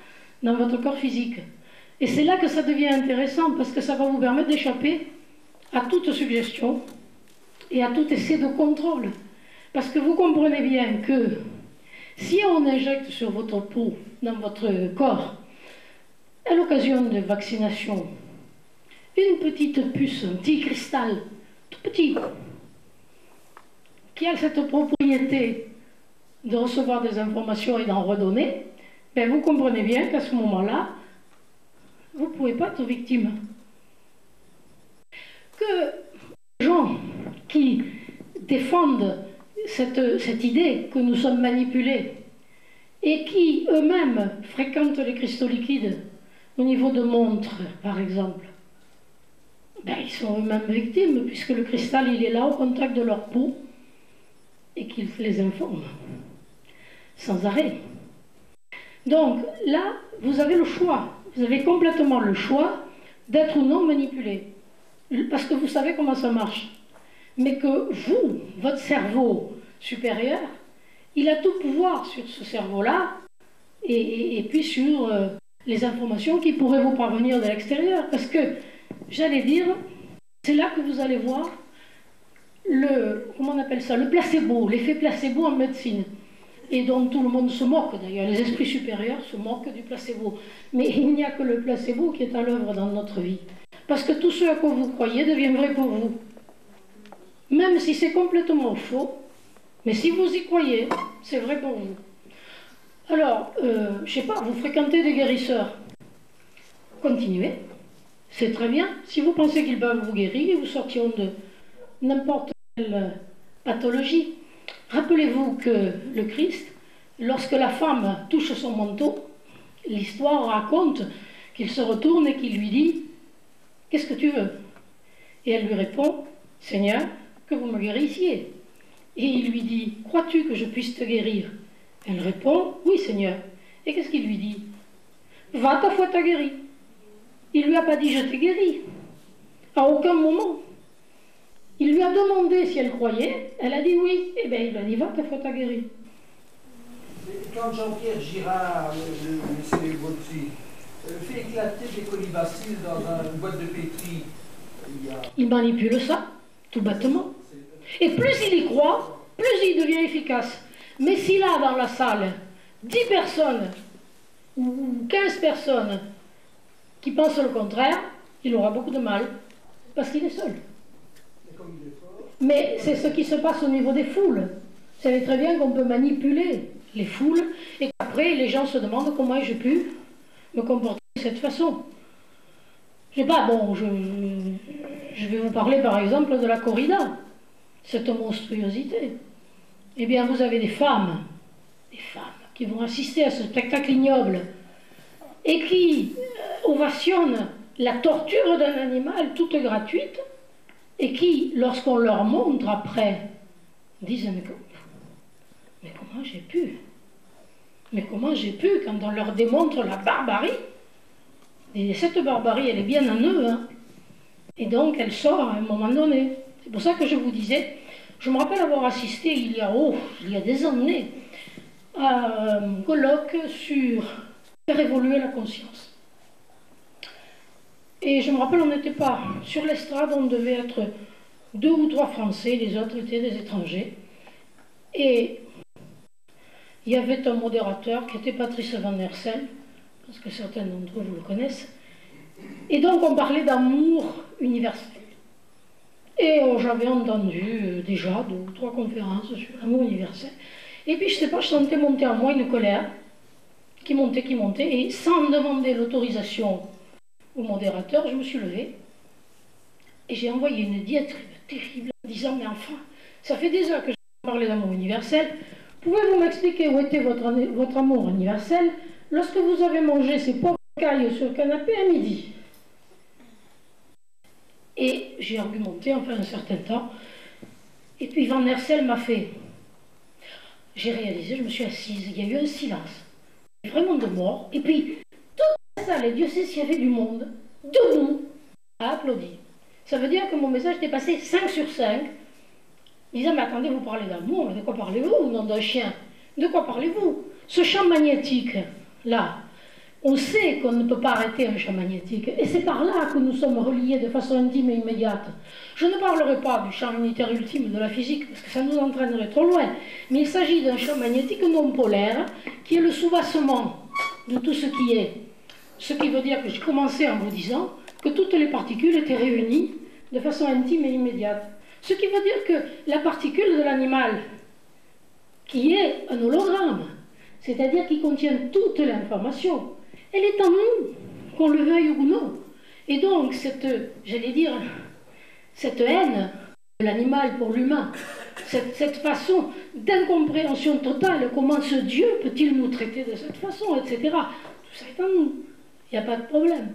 dans votre corps physique. Et c'est là que ça devient intéressant, parce que ça va vous permettre d'échapper à toute suggestion et à tout essai de contrôle. Parce que vous comprenez bien que si on injecte sur votre peau, dans votre corps, à l'occasion de vaccination, une petite puce, un petit cristal, tout petit, qui a cette propriété de recevoir des informations et d'en redonner, ben vous comprenez bien qu'à ce moment-là, vous ne pouvez pas être victime. Que les gens qui défendent cette idée que nous sommes manipulés et qui eux-mêmes fréquentent les cristaux liquides au niveau de montres, par exemple, ben, ils sont eux-mêmes victimes, puisque le cristal, il est là au contact de leur peau et qu'il les informe sans arrêt. Donc là, vous avez le choix, vous avez complètement le choix d'être ou non manipulé, parce que vous savez comment ça marche. Mais que vous, votre cerveau supérieur, il a tout pouvoir sur ce cerveau-là, et puis sur les informations qui pourraient vous parvenir de l'extérieur, parce que, j'allais dire, c'est là que vous allez voir comment on appelle ça, le placebo, l'effet placebo en médecine, et dont tout le monde se moque d'ailleurs, les esprits supérieurs se moquent du placebo. Mais il n'y a que le placebo qui est à l'œuvre dans notre vie. Parce que tout ce à quoi vous croyez devient vrai pour vous. Même si c'est complètement faux, mais si vous y croyez, c'est vrai pour vous. Alors, je ne sais pas, vous fréquentez des guérisseurs, continuez, c'est très bien. Si vous pensez qu'ils peuvent vous guérir, ils vous sortiront de n'importe quelle pathologie. Rappelez-vous que le Christ, lorsque la femme touche son manteau, l'histoire raconte qu'il se retourne et qu'il lui dit « Qu'est-ce que tu veux ?» Et elle lui répond « Seigneur, que vous me guérissiez. » Et il lui dit « Crois-tu que je puisse te guérir ?» Elle répond « Oui, Seigneur. » Et qu'est-ce qu'il lui dit? « Va, ta foi t'a guéri. » Il ne lui a pas dit « Je t'ai guéri ». À aucun moment. Il lui a demandé si elle croyait, elle a dit oui, et bien il lui a dit va, ta foi t'a guéri. Quand Jean-Pierre Girard, le célèbre dessus, fait éclater des colibacilles dans une boîte de pétri, il manipule ça, tout bêtement. Et plus il y croit, plus il devient efficace. Mais s'il a dans la salle 10 personnes ou 15 personnes qui pensent le contraire, il aura beaucoup de mal, parce qu'il est seul. Mais c'est ce qui se passe au niveau des foules. Vous savez très bien qu'on peut manipuler les foules et qu'après les gens se demandent comment j'ai pu me comporter de cette façon. Je sais pas, bon, je vais vous parler par exemple de la corrida, cette monstruosité. Eh bien, vous avez des femmes qui vont assister à ce spectacle ignoble et qui ovationnent la torture d'un animal toute gratuite, et qui, lorsqu'on leur montre après, disent mais comment j'ai pu? Mais comment j'ai pu quand on leur démontre la barbarie? Et cette barbarie, elle est bien en eux, hein. Et donc, elle sort à un moment donné. C'est pour ça que je vous disais, je me rappelle avoir assisté il y a des années à un colloque sur faire évoluer la conscience. Et je me rappelle, on n'était pas sur l'estrade, on devait être 2 ou 3 Français, les autres étaient des étrangers. Et il y avait un modérateur qui était Patrice Van Hersel, parce que certains d'entre vous le connaissent. Et donc on parlait d'amour universel. Et j'avais entendu déjà 2 ou 3 conférences sur l'amour universel. Et puis, je ne sais pas, je sentais monter en moi une colère qui montait, et sans demander l'autorisation au modérateur, je me suis levée et j'ai envoyé une diatribe terrible en disant, mais enfin, ça fait des heures que je parlais d'amour universel, pouvez-vous m'expliquer où était votre amour universel lorsque vous avez mangé ces pauvres cailles sur le canapé à midi? Et j'ai argumenté, enfin, un certain temps, et puis Van Hersel m'a fait... J'ai réalisé, je me suis assise, il y a eu un silence, vraiment de mort, et puis toute la salle, et Dieu sait s'il y avait du monde, debout, a applaudi. Ça veut dire que mon message était passé 5 sur 5, disant, mais attendez, vous parlez d'amour, de quoi parlez-vous, nom d'un chien? De quoi parlez-vous? Ce champ magnétique, là, on sait qu'on ne peut pas arrêter un champ magnétique, et c'est par là que nous sommes reliés de façon intime et immédiate. Je ne parlerai pas du champ unitaire ultime de la physique, parce que ça nous entraînerait trop loin, mais il s'agit d'un champ magnétique non polaire, qui est le soubassement de tout ce qui est. Ce qui veut dire que j'ai commencé en vous disant que toutes les particules étaient réunies de façon intime et immédiate. Ce qui veut dire que la particule de l'animal, qui est un hologramme, c'est-à-dire qui contient toute l'information, elle est en nous, qu'on le veuille ou non. Et donc, j'allais dire, cette haine de l'animal pour l'humain, cette façon d'incompréhension totale, comment ce Dieu peut-il nous traiter de cette façon, etc. Tout ça est en nous. Il n'y a pas de problème.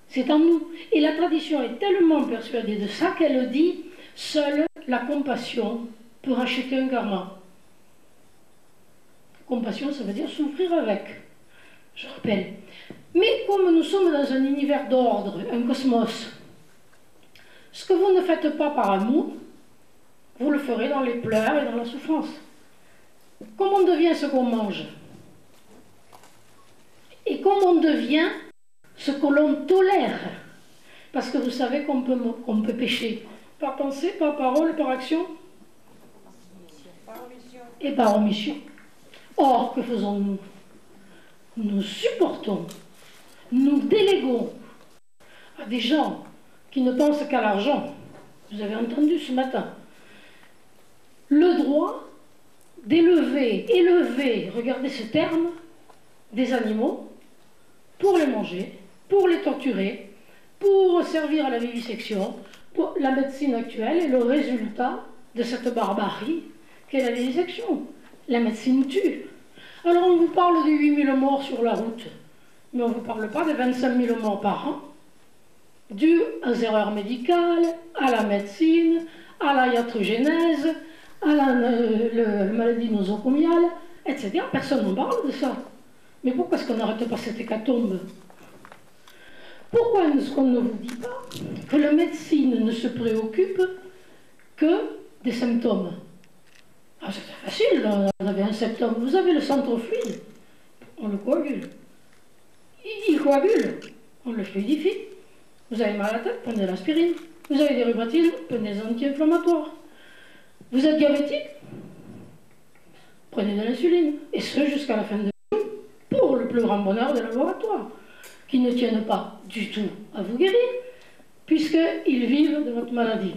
C'est en nous. Et la tradition est tellement persuadée de ça qu'elle dit, seule la compassion peut racheter un karma. Compassion, ça veut dire souffrir avec. Je rappelle. Mais comme nous sommes dans un univers d'ordre, un cosmos, ce que vous ne faites pas par amour, vous le ferez dans les pleurs et dans la souffrance. Comment on devient ce qu'on mange? Et comment on devient ce que l'on tolère? Parce que vous savez qu'on peut pécher par pensée, par parole, par action et par omission. Or, que faisons-nous? Nous supportons, nous déléguons à des gens qui ne pensent qu'à l'argent. Vous avez entendu ce matin le droit élever, regardez ce terme, des animaux pour les manger, pour les torturer, pour servir à la vivisection. Pour la médecine actuelle est le résultat de cette barbarie qu'est la vivisection. La médecine tue. Alors on vous parle de 8000 morts sur la route, mais on ne vous parle pas de 25 000 morts par an, dues aux erreurs médicales, à la médecine, à la iatrogénèse, à la maladie nosocomiale, etc. Personne n'en parle de ça. Mais pourquoi est-ce qu'on n'arrête pas cette hécatombe? Pourquoi est-ce qu'on ne vous dit pas que la médecine ne se préoccupe que des symptômes? Ah, c'est facile, vous avez un symptôme, vous avez le centre-fluide, on le coagule. Il coagule, on le fluidifie. Vous avez mal à la tête, prenez de l'aspirine. Vous avez des rhumatismes, prenez des anti-inflammatoires. Vous êtes diabétique, prenez de l'insuline. Et ce, jusqu'à la fin de vie, pour le plus grand bonheur des laboratoires, qui ne tiennent pas du tout à vous guérir, puisqu'ils vivent de votre maladie.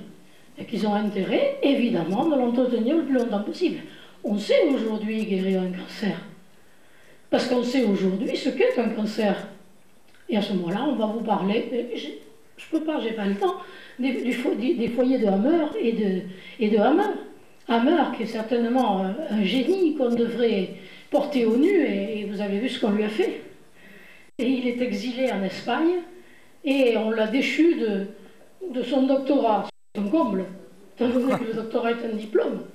Et qu'ils ont intérêt, évidemment, de l'entretenir le plus longtemps possible. On sait aujourd'hui guérir un cancer. Parce qu'on sait aujourd'hui ce qu'est un cancer. Et à ce moment-là, on va vous parler, je ne peux pas, j'ai pas le temps, des foyers de Hammer et de Hammer. Hammer, qui est certainement un génie qu'on devrait porter au nu, et vous avez vu ce qu'on lui a fait. Et il est exilé en Espagne, et on l'a déchu de son doctorat. C'est un comble, étant donné que le doctorat est un diplôme,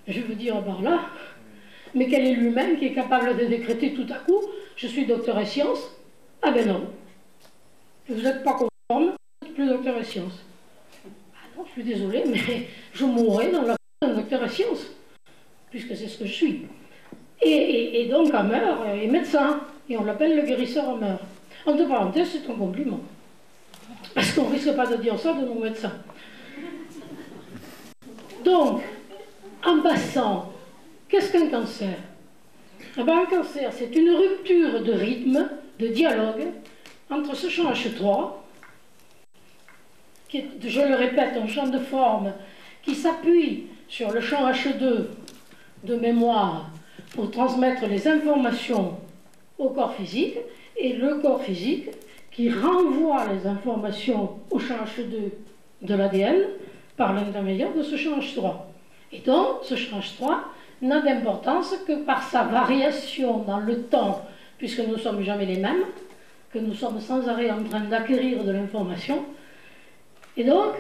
je veux dire par là, mais quel est lui-même qui est capable de décréter tout à coup, je suis docteur en sciences? Ah ben non, vous n'êtes pas conforme, vous n'êtes plus docteur en sciences. Ah non, je suis désolée, mais je mourrai dans la d'un docteur en sciences, puisque c'est ce que je suis. Et donc Hammer est médecin, et on l'appelle le guérisseur Hammer. Entre parenthèses, c'est un compliment, parce qu'on ne risque pas de dire ça de nos médecins. Donc, en passant, qu'est-ce qu'un cancer? Eh bien, un cancer, c'est une rupture de rythme, de dialogue, entre ce champ H3, qui est, je le répète, un champ de forme qui s'appuie sur le champ H2 de mémoire, pour transmettre les informations au corps physique, et le corps physique qui renvoie les informations au champ H2 de l'ADN par l'intermédiaire de ce champ H3. Et donc, ce champ H3 n'a d'importance que par sa variation dans le temps, puisque nous ne sommes jamais les mêmes, que nous sommes sans arrêt en train d'acquérir de l'information. Et donc,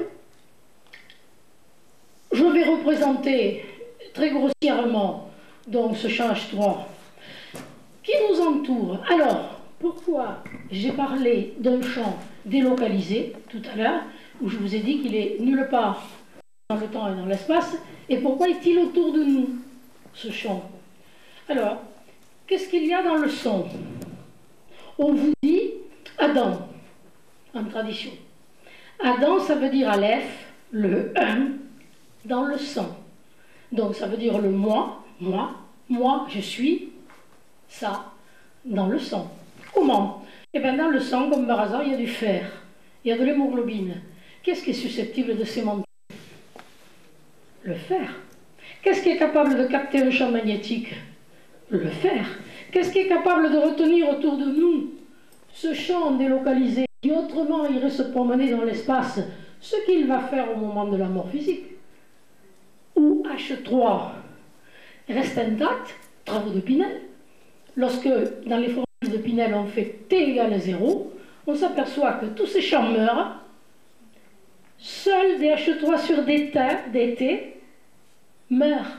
je vais représenter très grossièrement donc, ce champ H3 qui nous entoure. Alors, pourquoi j'ai parlé d'un champ délocalisé tout à l'heure, où je vous ai dit qu'il est nulle part dans le temps et dans l'espace, et pourquoi est-il autour de nous, ce champ? Alors, qu'est-ce qu'il y a dans le son? On vous dit Adam, en tradition. Adam, ça veut dire Aleph, le 1, dans le sang. Donc ça veut dire le moi, je suis, ça, dans le sang. Comment? Eh bien dans le sang, comme par hasard, il y a du fer, il y a de l'hémoglobine. Qu'est-ce qui est susceptible de s'aimanter? Le fer. Qu'est-ce qui est capable de capter un champ magnétique? Le fer. Qu'est-ce qui est capable de retenir autour de nous ce champ délocalisé qui autrement irait se promener dans l'espace, ce qu'il va faire au moment de la mort physique? Où H3 reste intact, travaux de Pinel. Lorsque dans les formules de Pinel on fait T égale 0, on s'aperçoit que tous ces champs meurent, seuls des H3 sur des T meurent.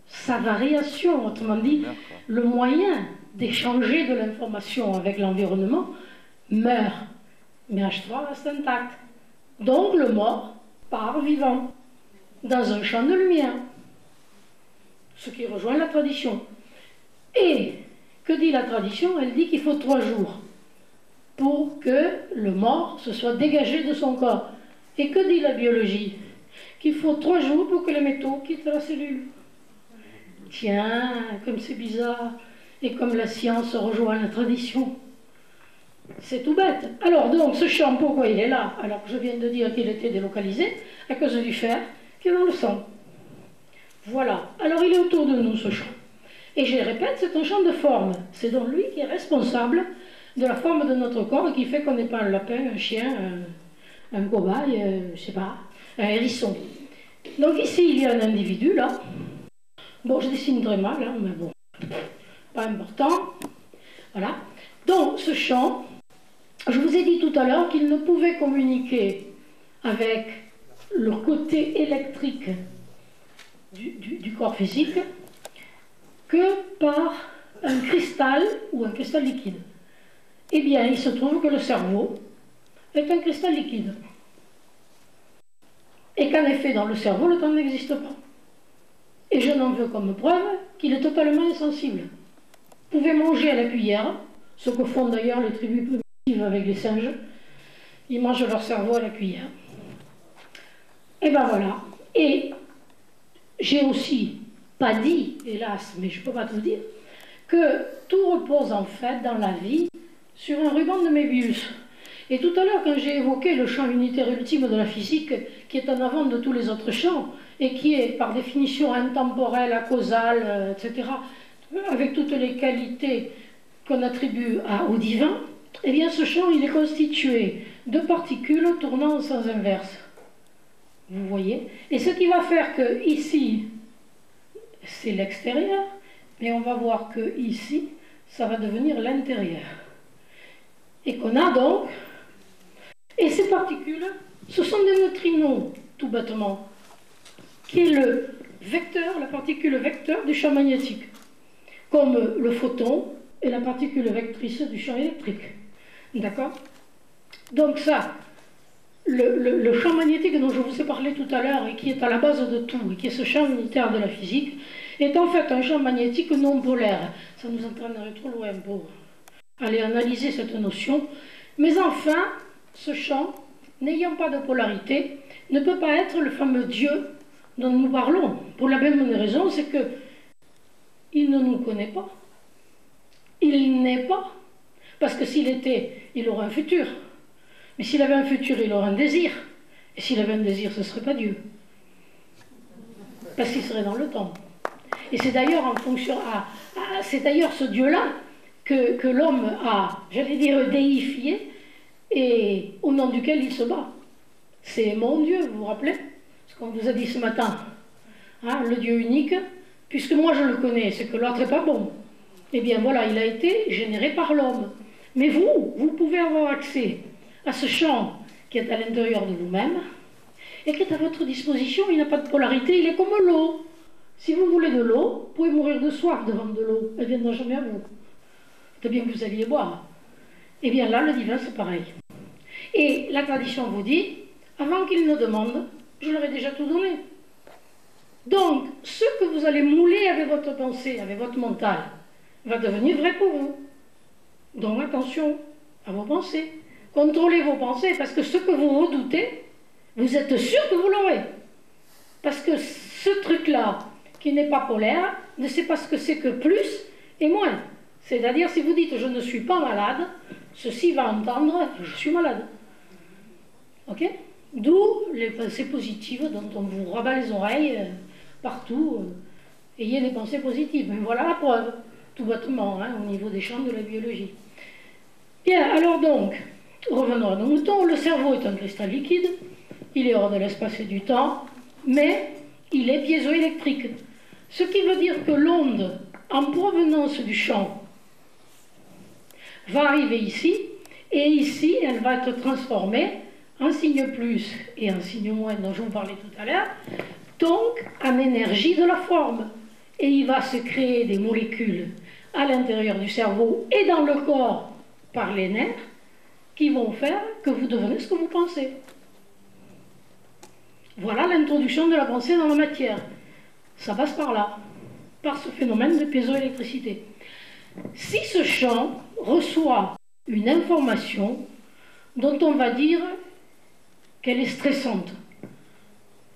Sa variation, autrement dit, le moyen d'échanger de l'information avec l'environnement meurt, mais H3 reste intact. Donc le mort part vivant, dans un champ de lumière, ce qui rejoint la tradition. Et que dit la tradition? Elle dit qu'il faut 3 jours pour que le mort se soit dégagé de son corps. Et que dit la biologie? Qu'il faut 3 jours pour que les métaux quittent la cellule. Tiens, comme c'est bizarre, et comme la science rejoint la tradition. C'est tout bête. Alors donc, ce champ, pourquoi il est là? Alors que je viens de dire qu'il était délocalisé à cause du fer qui est dans le sang. Voilà. Alors il est autour de nous, ce champ. Et je répète, c'est un champ de forme. C'est donc lui qui est responsable de la forme de notre corps et qui fait qu'on n'est pas un lapin, un chien, un cobaye, je sais pas, un hérisson. Donc ici, il y a un individu, là. Bon, je dessine très mal, hein, mais bon, pas important. Voilà. Donc, ce champ, je vous ai dit tout à l'heure qu'il ne pouvait communiquer avec le côté électrique du corps physique que par un cristal ou un cristal liquide. Eh bien, il se trouve que le cerveau est un cristal liquide. Et qu'en effet, dans le cerveau, le temps n'existe pas. Et je n'en veux comme preuve qu'il est totalement insensible. Vous pouvez manger à la cuillère, ce que font d'ailleurs les tribus primitives avec les singes. Ils mangent leur cerveau à la cuillère. Et ben voilà. Et j'ai aussi pas dit, hélas, mais je ne peux pas tout dire, que tout repose en fait dans la vie sur un ruban de Mébius. Et tout à l'heure, quand j'ai évoqué le champ unitaire ultime de la physique, qui est en avant de tous les autres champs, et qui est par définition intemporel, acausal, etc., avec toutes les qualités qu'on attribue au divin, eh bien ce champ, il est constitué de particules tournant en sens inverse. Vous voyez? Et ce qui va faire que ici, c'est l'extérieur, mais on va voir que ici, ça va devenir l'intérieur. Et qu'on a donc, et ces particules, ce sont des neutrinos, tout bêtement, qui est le vecteur, la particule vecteur du champ magnétique, comme le photon est la particule vectrice du champ électrique. D'accord? Donc ça, le champ magnétique dont je vous ai parlé tout à l'heure et qui est à la base de tout, et qui est ce champ unitaire de la physique, est en fait un champ magnétique non polaire. Ça nous entraînerait trop loin pour aller analyser cette notion. Mais enfin, ce champ, n'ayant pas de polarité, ne peut pas être le fameux Dieu dont nous parlons. Pour la même raison, c'est que il ne nous connaît pas. Il n'est pas. Parce que s'il était, il aurait un futur. Mais s'il avait un futur, il aurait un désir. Et s'il avait un désir, ce ne serait pas Dieu. Parce qu'il serait dans le temps. Et c'est d'ailleurs en fonction c'est d'ailleurs ce Dieu-là que l'homme a, j'allais dire, déifié, et au nom duquel il se bat. C'est mon Dieu, vous vous rappelez? Ce qu'on vous a dit ce matin. Hein, le Dieu unique, puisque moi je le connais, c'est que l'autre n'est pas bon. Eh bien voilà, il a été généré par l'homme. Mais vous pouvez avoir accès à ce champ qui est à l'intérieur de vous-même, et qui est à votre disposition. Il n'a pas de polarité, il est comme l'eau. Si vous voulez de l'eau, vous pouvez mourir de soif devant de l'eau, elle ne viendra jamais à vous. C'est bien que vous alliez boire. Eh bien là, le divin, c'est pareil. Et la tradition vous dit, avant qu'ils ne demandent, je leur ai déjà tout donné. Donc, ce que vous allez mouler avec votre pensée, avec votre mental, va devenir vrai pour vous. Donc attention à vos pensées. Contrôlez vos pensées, parce que ce que vous redoutez, vous êtes sûr que vous l'aurez. Parce que ce truc-là, qui n'est pas polaire, ne sait pas ce que c'est que plus et moins. C'est-à-dire, si vous dites « je ne suis pas malade », ceci va entendre « je suis malade ». Ok? D'où les pensées positives dont on vous rabat les oreilles partout. Ayez des pensées positives. Mais voilà la preuve, tout bêtement, hein, au niveau des champs de la biologie. Bien, alors donc, revenons à nos moutons. Le cerveau est un cristal liquide. Il est hors de l'espace et du temps, mais il est piézoélectrique. Ce qui veut dire que l'onde, en provenance du champ, va arriver ici, et ici, elle va être transformée en signe plus et en signe moins, dont je vous parlais tout à l'heure, donc en énergie de la forme. Et il va se créer des molécules à l'intérieur du cerveau et dans le corps par les nerfs qui vont faire que vous devenez ce que vous pensez. Voilà l'introduction de la pensée dans la matière. Ça passe par là, par ce phénomène de piézoélectricité. Si ce champ reçoit une information dont on va dire qu'elle est stressante,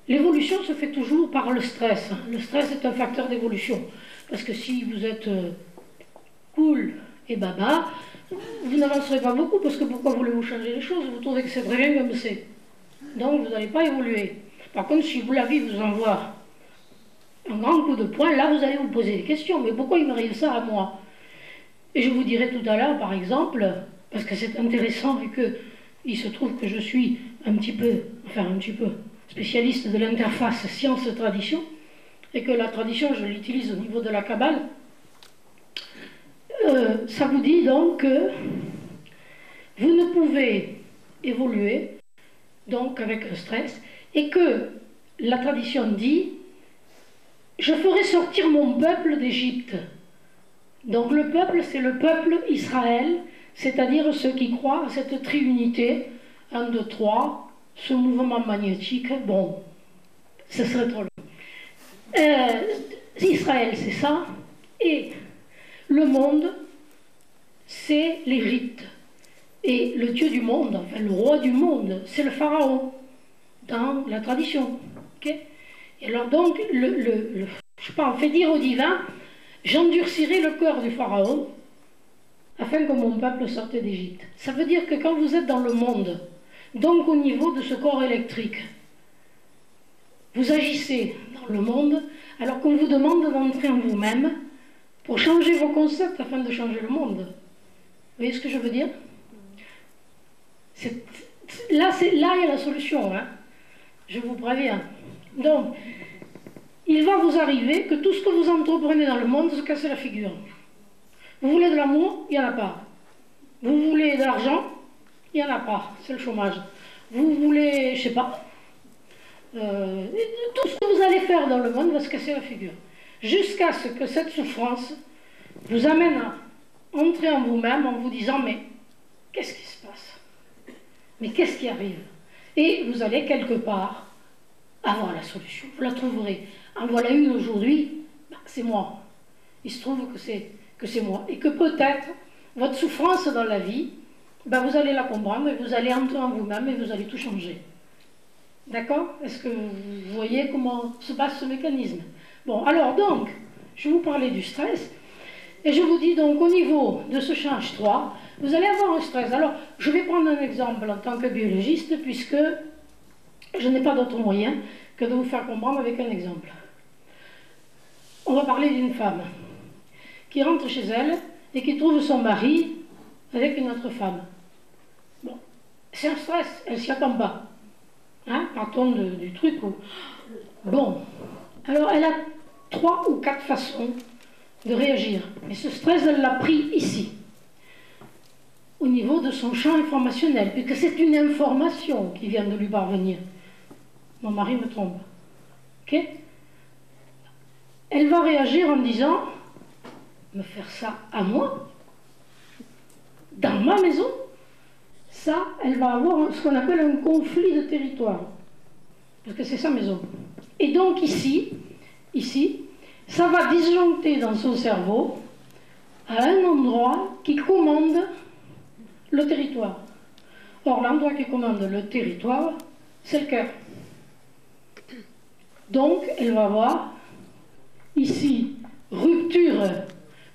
l'évolution se fait toujours par le stress. Le stress est un facteur d'évolution. Parce que si vous êtes cool et baba, vous n'avancerez pas beaucoup, parce que pourquoi voulez-vous changer les choses? Vous trouvez que c'est très bien comme c'est. Donc vous n'allez pas évoluer. Par contre, si la vie vous envoie un grand coup de poing, là vous allez vous poser des questions. Mais pourquoi il m'arrive ça à moi? Et je vous dirai tout à l'heure, par exemple, parce que c'est intéressant et qu'il se trouve que je suis un petit peu spécialiste de l'interface science-tradition, et que la tradition, je l'utilise au niveau de la Kabbale, ça vous dit donc que vous ne pouvez évoluer donc avec un stress, et que la tradition dit « je ferai sortir mon peuple d'Égypte ». Donc le peuple, c'est le peuple Israël, c'est-à-dire ceux qui croient à cette triunité, 1, 2, 3, ce mouvement magnétique, bon, ce serait trop long. Israël, c'est ça, et le monde, c'est l'Égypte. Et le dieu du monde, enfin le roi du monde, c'est le pharaon, dans la tradition. Okay, et alors donc, je sais pas, on fait dire au divin, j'endurcirai le cœur du pharaon, afin que mon peuple sorte d'Égypte. Ça veut dire que quand vous êtes dans le monde, donc au niveau de ce corps électrique, vous agissez dans le monde, alors qu'on vous demande d'entrer en vous-même pour changer vos concepts afin de changer le monde. Vous voyez ce que je veux dire? Là, il y a la solution, hein. Je vous préviens. Donc, il va vous arriver que tout ce que vous entreprenez dans le monde se casse la figure. Vous voulez de l'amour? Il n'y en a pas. Vous voulez de l'argent? Il n'y en a pas, c'est le chômage. Vous voulez, je sais pas, tout ce que vous allez faire dans le monde va se casser la figure. Jusqu'à ce que cette souffrance vous amène à entrer en vous-même en vous disant, mais qu'est-ce qui se passe? Mais qu'est-ce qui arrive? Et vous allez quelque part avoir la solution. Vous la trouverez. En voilà une aujourd'hui, ben, c'est moi. Il se trouve que c'est moi. Et que peut-être, votre souffrance dans la vie, ben vous allez la comprendre et vous allez entrer en vous-même et vous allez tout changer. D'accord? Est-ce que vous voyez comment se passe ce mécanisme? Bon, alors donc, je vous parlais du stress, et je vous dis donc au niveau de ce champ H3, vous allez avoir un stress. Alors, je vais prendre un exemple en tant que biologiste, puisque je n'ai pas d'autre moyen que de vous faire comprendre avec un exemple. On va parler d'une femme qui rentre chez elle et qui trouve son mari avec une autre femme. Bon, c'est un stress, elle s'y attend pas. Hein, partons du truc où... Bon, alors elle a 3 ou 4 façons de réagir. Mais ce stress, elle l'a pris ici, au niveau de son champ informationnel, puisque c'est une information qui vient de lui parvenir. Mon mari me trompe. Ok? Elle va réagir en disant, me faire ça à moi, dans ma maison, ça, elle va avoir ce qu'on appelle un conflit de territoire, parce que c'est sa maison. Et donc ici, ça va disjoncter dans son cerveau à un endroit qui commande le territoire. Or, l'endroit qui commande le territoire, c'est le cœur. Donc, elle va avoir ici rupture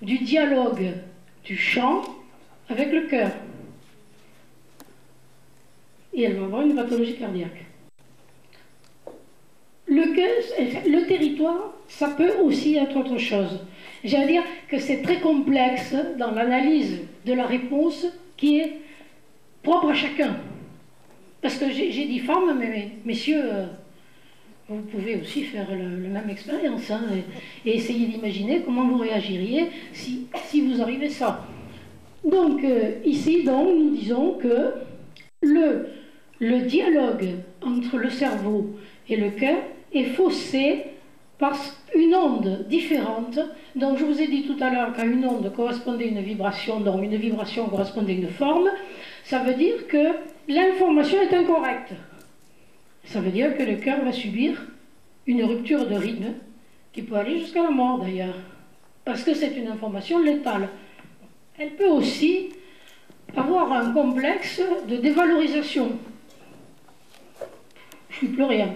du dialogue du chant avec le cœur. Et elle va avoir une pathologie cardiaque. Le territoire, ça peut aussi être autre chose. J'allais dire que c'est très complexe dans l'analyse de la réponse qui est propre à chacun. Parce que j'ai dit femmes, mais messieurs, vous pouvez aussi faire la même expérience, hein, et essayer d'imaginer comment vous réagiriez si vous arrivez ça. Donc ici, donc, nous disons que le dialogue entre le cerveau et le cœur est faussé par une onde différente. Donc je vous ai dit tout à l'heure qu'à une onde correspondait une vibration, donc une vibration correspondait à une forme. Ça veut dire que l'information est incorrecte. Ça veut dire que le cœur va subir une rupture de rythme qui peut aller jusqu'à la mort d'ailleurs, parce que c'est une information létale. Elle peut aussi avoir un complexe de dévalorisation. Je ne suis plus rien.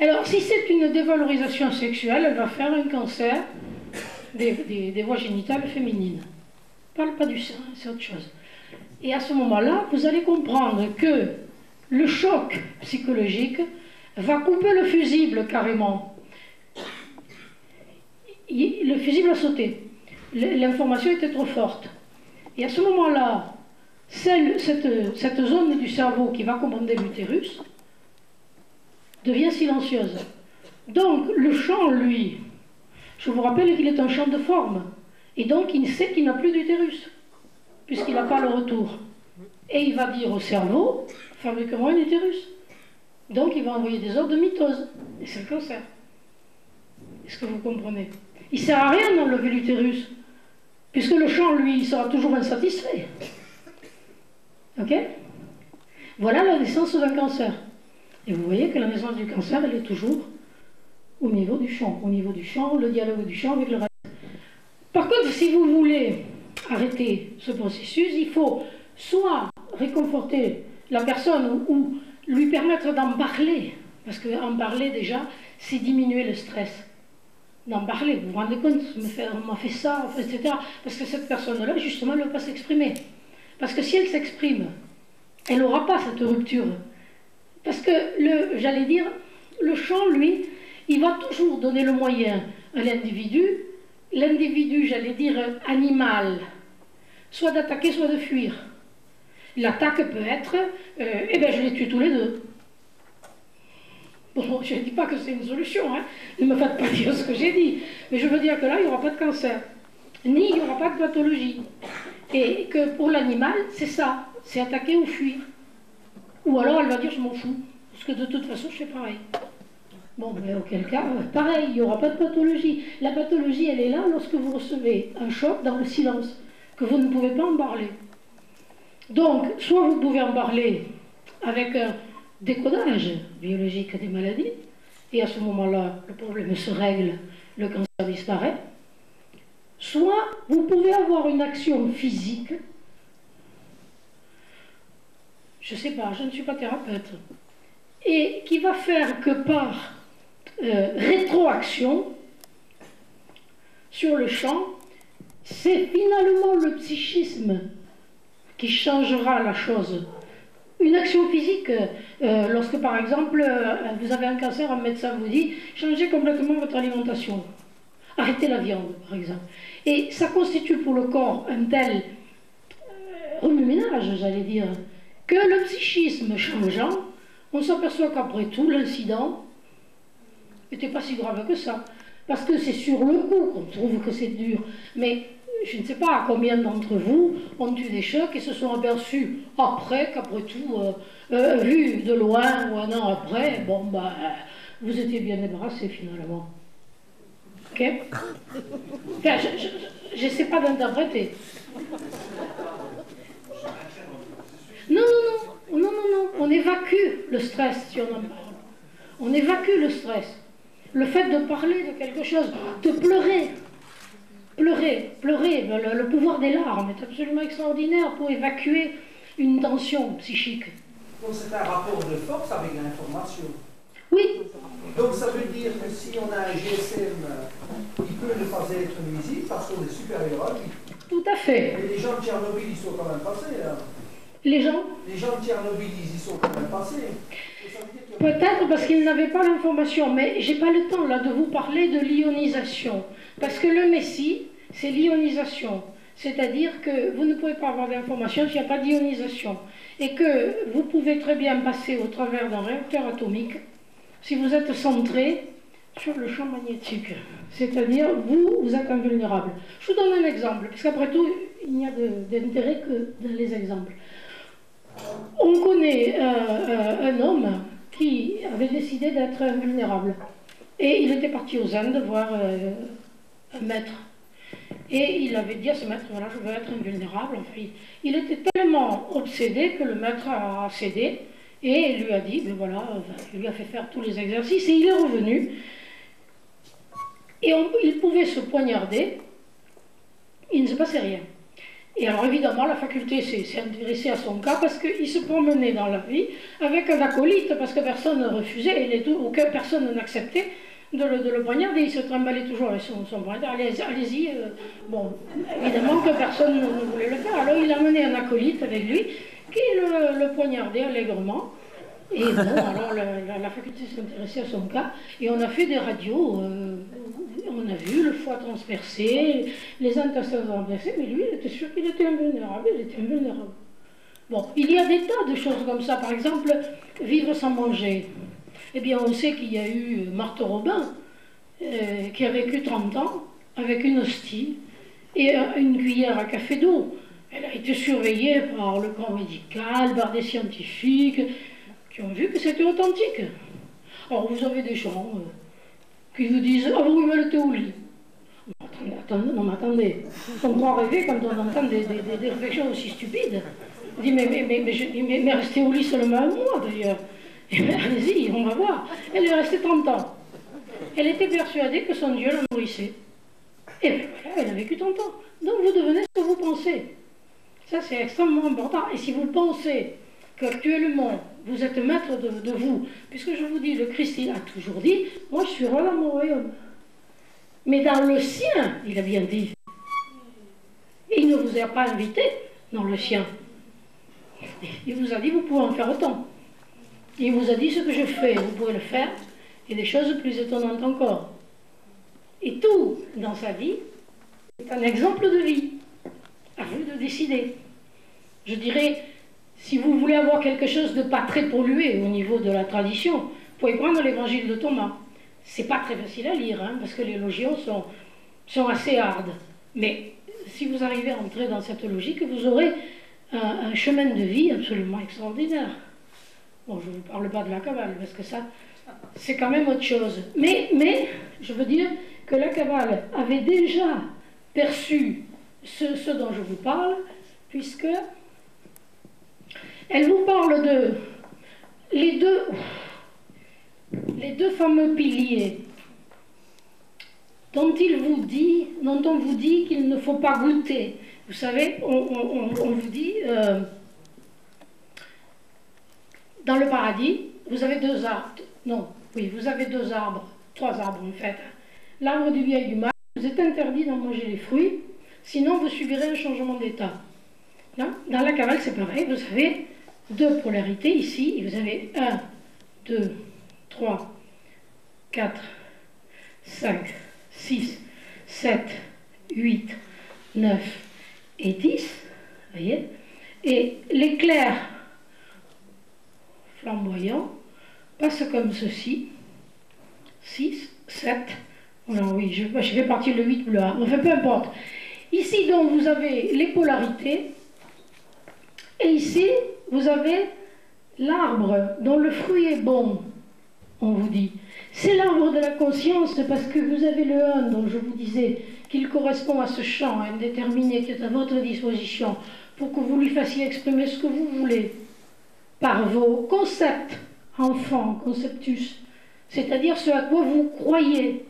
Alors, si c'est une dévalorisation sexuelle, elle va faire un cancer des voies génitales féminines. Je ne parle pas du sein, c'est autre chose. Et à ce moment-là, vous allez comprendre que le choc psychologique va couper le fusible carrément. Le fusible a sauté. L'information était trop forte. Et à ce moment-là, cette zone du cerveau qui va commander l'utérus devient silencieuse. Donc le chant, lui, je vous rappelle qu'il est un chant de forme. Et donc il sait qu'il n'a plus d'utérus, puisqu'il n'a pas le retour. Et il va dire au cerveau, fabrique-moi un utérus. Donc il va envoyer des ordres de mitose. Et c'est le cancer. Est-ce que vous comprenez? Il ne sert à rien d'enlever l'utérus, puisque le chant, lui, il sera toujours insatisfait. Ok? Voilà la naissance d'un cancer. Et vous voyez que la naissance du cancer, elle est toujours au niveau du chant. Au niveau du chant, le dialogue du chant avec le reste. Par contre, si vous voulez arrêter ce processus, il faut soit réconforter la personne ou lui permettre d'en parler. Parce qu'en parler, déjà, c'est diminuer le stress. D'en parler, vous vous rendez compte, on m'a fait ça, etc. Parce que cette personne-là, justement, elle ne veut pas s'exprimer. Parce que si elle s'exprime, elle n'aura pas cette rupture. Parce que, j'allais dire, le chant, lui, il va toujours donner le moyen à l'individu, j'allais dire, animal, soit d'attaquer, soit de fuir. L'attaque peut être, eh bien, je les tue tous les deux. Bon, je ne dis pas que c'est une solution, hein. Ne me faites pas dire ce que j'ai dit. Mais je veux dire que là, il n'y aura pas de cancer, ni il n'y aura pas de pathologie. Et que pour l'animal, c'est ça, c'est attaquer ou fuir. Ou alors elle va dire je m'en fous, parce que de toute façon je fais pareil. Bon, mais auquel cas, pareil, il n'y aura pas de pathologie. La pathologie, elle est là lorsque vous recevez un choc dans le silence, que vous ne pouvez pas en parler. Donc, soit vous pouvez en parler avec un décodage biologique des maladies, et à ce moment-là, le problème se règle, le cancer disparaît. Soit vous pouvez avoir une action physique. Je ne sais pas, je ne suis pas thérapeute, et qui va faire que par rétroaction sur le champ, c'est finalement le psychisme qui changera la chose. Une action physique, lorsque par exemple vous avez un cancer, un médecin vous dit changez complètement votre alimentation. arrêter la viande, par exemple. Et ça constitue pour le corps un tel remue-ménage, j'allais dire, que le psychisme changeant, on s'aperçoit qu'après tout, l'incident n'était pas si grave que ça. Parce que c'est sur le coup qu'on trouve que c'est dur. Mais je ne sais pas combien d'entre vous ont eu des chocs et se sont aperçus après qu'après tout, vu de loin ou un an après, bon, bah, vous étiez bien débarrassé finalement. Ok? Enfin, je n'essaie pas d'interpréter. Non, non, non, non, non, non, on évacue le stress si on en parle. On évacue le stress. Le fait de parler de quelque chose, de pleurer, pleurer, le pouvoir des larmes est absolument extraordinaire pour évacuer une tension psychique. Donc c'est un rapport de force avec l'information. Oui. Donc ça veut dire que si on a un GSM, il peut ne pas être nuisible parce qu'on est supérieur à lui. Tout à fait. Et les gens de Tchernobyl, ils sont quand même passés. Hein. Les gens? Les gens de Tchernobyl, ils y sont quand même passés. Peut-être parce qu'ils n'avaient pas l'information, mais j'ai pas le temps là de vous parler de l'ionisation. Parce que le Messie, c'est l'ionisation. C'est-à-dire que vous ne pouvez pas avoir d'information s'il n'y a pas d'ionisation. Et que vous pouvez très bien passer au travers d'un réacteur atomique si vous êtes centré sur le champ magnétique. C'est-à-dire, vous êtes invulnérable. Je vous donne un exemple, parce qu'après tout, il n'y a d'intérêt que dans les exemples. On connaît un homme qui avait décidé d'être invulnérable. Et il était parti aux Indes voir un maître. Et il avait dit à ce maître, voilà, je veux être invulnérable. Enfin, il était tellement obsédé que le maître a cédé et lui a dit, ben voilà, il lui a fait faire tous les exercices et il est revenu. Et il pouvait se poignarder, il ne se passait rien. Et alors évidemment, la faculté s'est intéressée à son cas parce qu'il se promenait dans la vie avec un acolyte, parce que personne ne refusait, aucune personne n'acceptait de le poignarder. Il se trimballait toujours avec son poignard. Allez-y. Bon, évidemment que personne ne voulait le faire. Alors il a amené un acolyte avec lui qui le poignardait allègrement. Et bon, alors la faculté s'est intéressée à son cas et on a fait des radios. On a vu le foie transpercé, les intestins transpercés, mais lui, il était sûr qu'il était invulnérable. Il était invulnérable. Bon, il y a des tas de choses comme ça. Par exemple, vivre sans manger. Eh bien, on sait qu'il y a eu Marthe Robin, qui a vécu 30 ans, avec une hostie et une cuillère à café d'eau. Elle a été surveillée par le corps médical, par des scientifiques, qui ont vu que c'était authentique. Alors, vous avez des gens qui vous disent « Ah oui, mais elle était au lit ». Non, mais attendez, on croit rêver quand on entend des réflexions aussi stupides. On dit « Mais restez au lit seulement un mois, d'ailleurs ». Eh bien, allez-y, on va voir. Elle est restée 30 ans. Elle était persuadée que son Dieu la nourrissait. Et bien voilà, elle a vécu 30 ans. Donc vous devenez ce que vous pensez. Ça, c'est extrêmement important. Et si vous pensez qu'actuellement, vous êtes maître de vous, puisque je vous dis, le Christ, il a toujours dit, moi, je suis roi dans mon royaume. Mais dans le sien, il a bien dit. Et il ne vous a pas invité dans le sien. Il vous a dit, vous pouvez en faire autant. Il vous a dit ce que je fais, vous pouvez le faire, et des choses plus étonnantes encore. Et tout dans sa vie est un exemple de vie. À vous de décider. Je dirais, si vous voulez avoir quelque chose de pas très pollué au niveau de la tradition, vous pouvez prendre l'évangile de Thomas. C'est pas très facile à lire, hein, parce que les logions sont assez hardes. Mais si vous arrivez à entrer dans cette logique, vous aurez un chemin de vie absolument extraordinaire. Bon, je ne vous parle pas de la Kabbale, parce que ça, c'est quand même autre chose. Mais, je veux dire que la Kabbale avait déjà perçu ce dont je vous parle, puisque elle vous parle de les deux fameux piliers dont on vous dit qu'il ne faut pas goûter. Vous savez, on vous dit... dans le paradis, vous avez deux arbres. Non, oui, vous avez deux arbres, trois arbres en fait. L'arbre du bien et du mal, vous êtes interdit d'en manger les fruits, sinon vous subirez un changement d'état. Dans la Kabbale, c'est pareil, vous avez deux polarités ici, et vous avez 1, 2, 3, 4, 5, 6, 7, 8, 9 et 10, voyez, et l'éclair flamboyant passe comme ceci, 6, 7, alors oui, je vais partir le 8 ou le 1, enfin peu importe. Ici donc vous avez les polarités, et ici vous avez l'arbre dont le fruit est bon, on vous dit. C'est l'arbre de la conscience parce que vous avez le 1 dont je vous disais qu'il correspond à ce champ indéterminé qui est à votre disposition pour que vous lui fassiez exprimer ce que vous voulez par vos concepts, enfants, conceptus, c'est-à-dire ce à quoi vous croyez.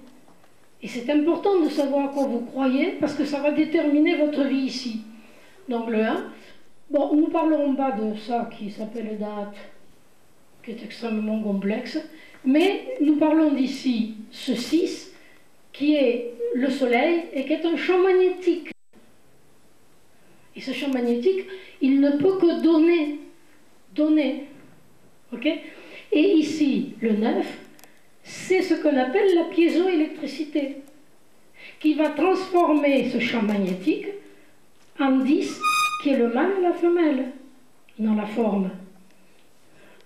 Et c'est important de savoir à quoi vous croyez parce que ça va déterminer votre vie ici. Donc le 1. Bon, nous ne parlerons pas de ça qui s'appelle date, qui est extrêmement complexe, mais nous parlons d'ici ce 6, qui est le Soleil et qui est un champ magnétique. Et ce champ magnétique, il ne peut que donner. Ok? Et ici, le 9, c'est ce qu'on appelle la piézoélectricité, qui va transformer ce champ magnétique en 10, qui est le mâle et la femelle, dans la forme.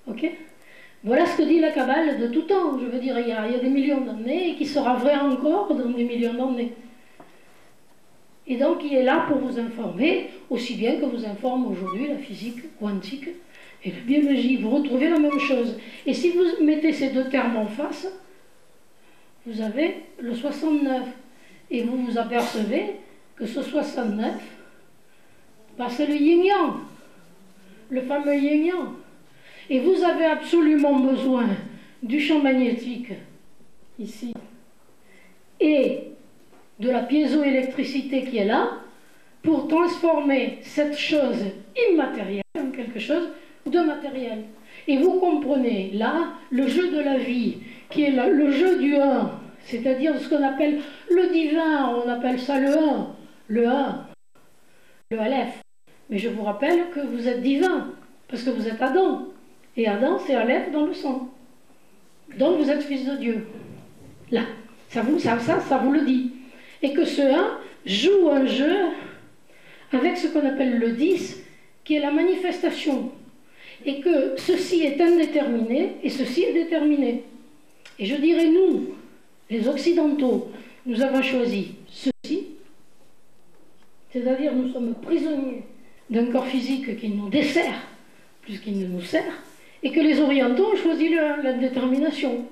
Ok? Voilà ce que dit la Kabbale de tout temps. Je veux dire, il y a des millions d'années et qui sera vrai encore dans des millions d'années. Et donc, il est là pour vous informer, aussi bien que vous informe aujourd'hui la physique quantique et la biologie. Vous retrouvez la même chose. Et si vous mettez ces deux termes en face, vous avez le 69. Et vous vous apercevez que ce 69, c'est le yin-yang, le fameux yin-yang. Et vous avez absolument besoin du champ magnétique, ici, et de la piézoélectricité qui est là, pour transformer cette chose immatérielle en quelque chose de matériel. Et vous comprenez, là, le jeu de la vie, qui est le jeu du 1, c'est-à-dire ce qu'on appelle le divin, on appelle ça le 1, le Aleph. Mais je vous rappelle que vous êtes divin, parce que vous êtes Adam. Et Adam, c'est Aleph dans le sang. Donc vous êtes fils de Dieu. Là, ça vous le dit. Et que ce 1 joue un jeu avec ce qu'on appelle le 10, qui est la manifestation. Et que ceci est indéterminé, et ceci est déterminé. Et je dirais, nous, les Occidentaux, nous avons choisi ceci, c'est-à-dire nous sommes prisonniers d'un corps physique qui nous dessert plus qu'il ne nous sert, et que les Orientaux ont choisi l'indétermination.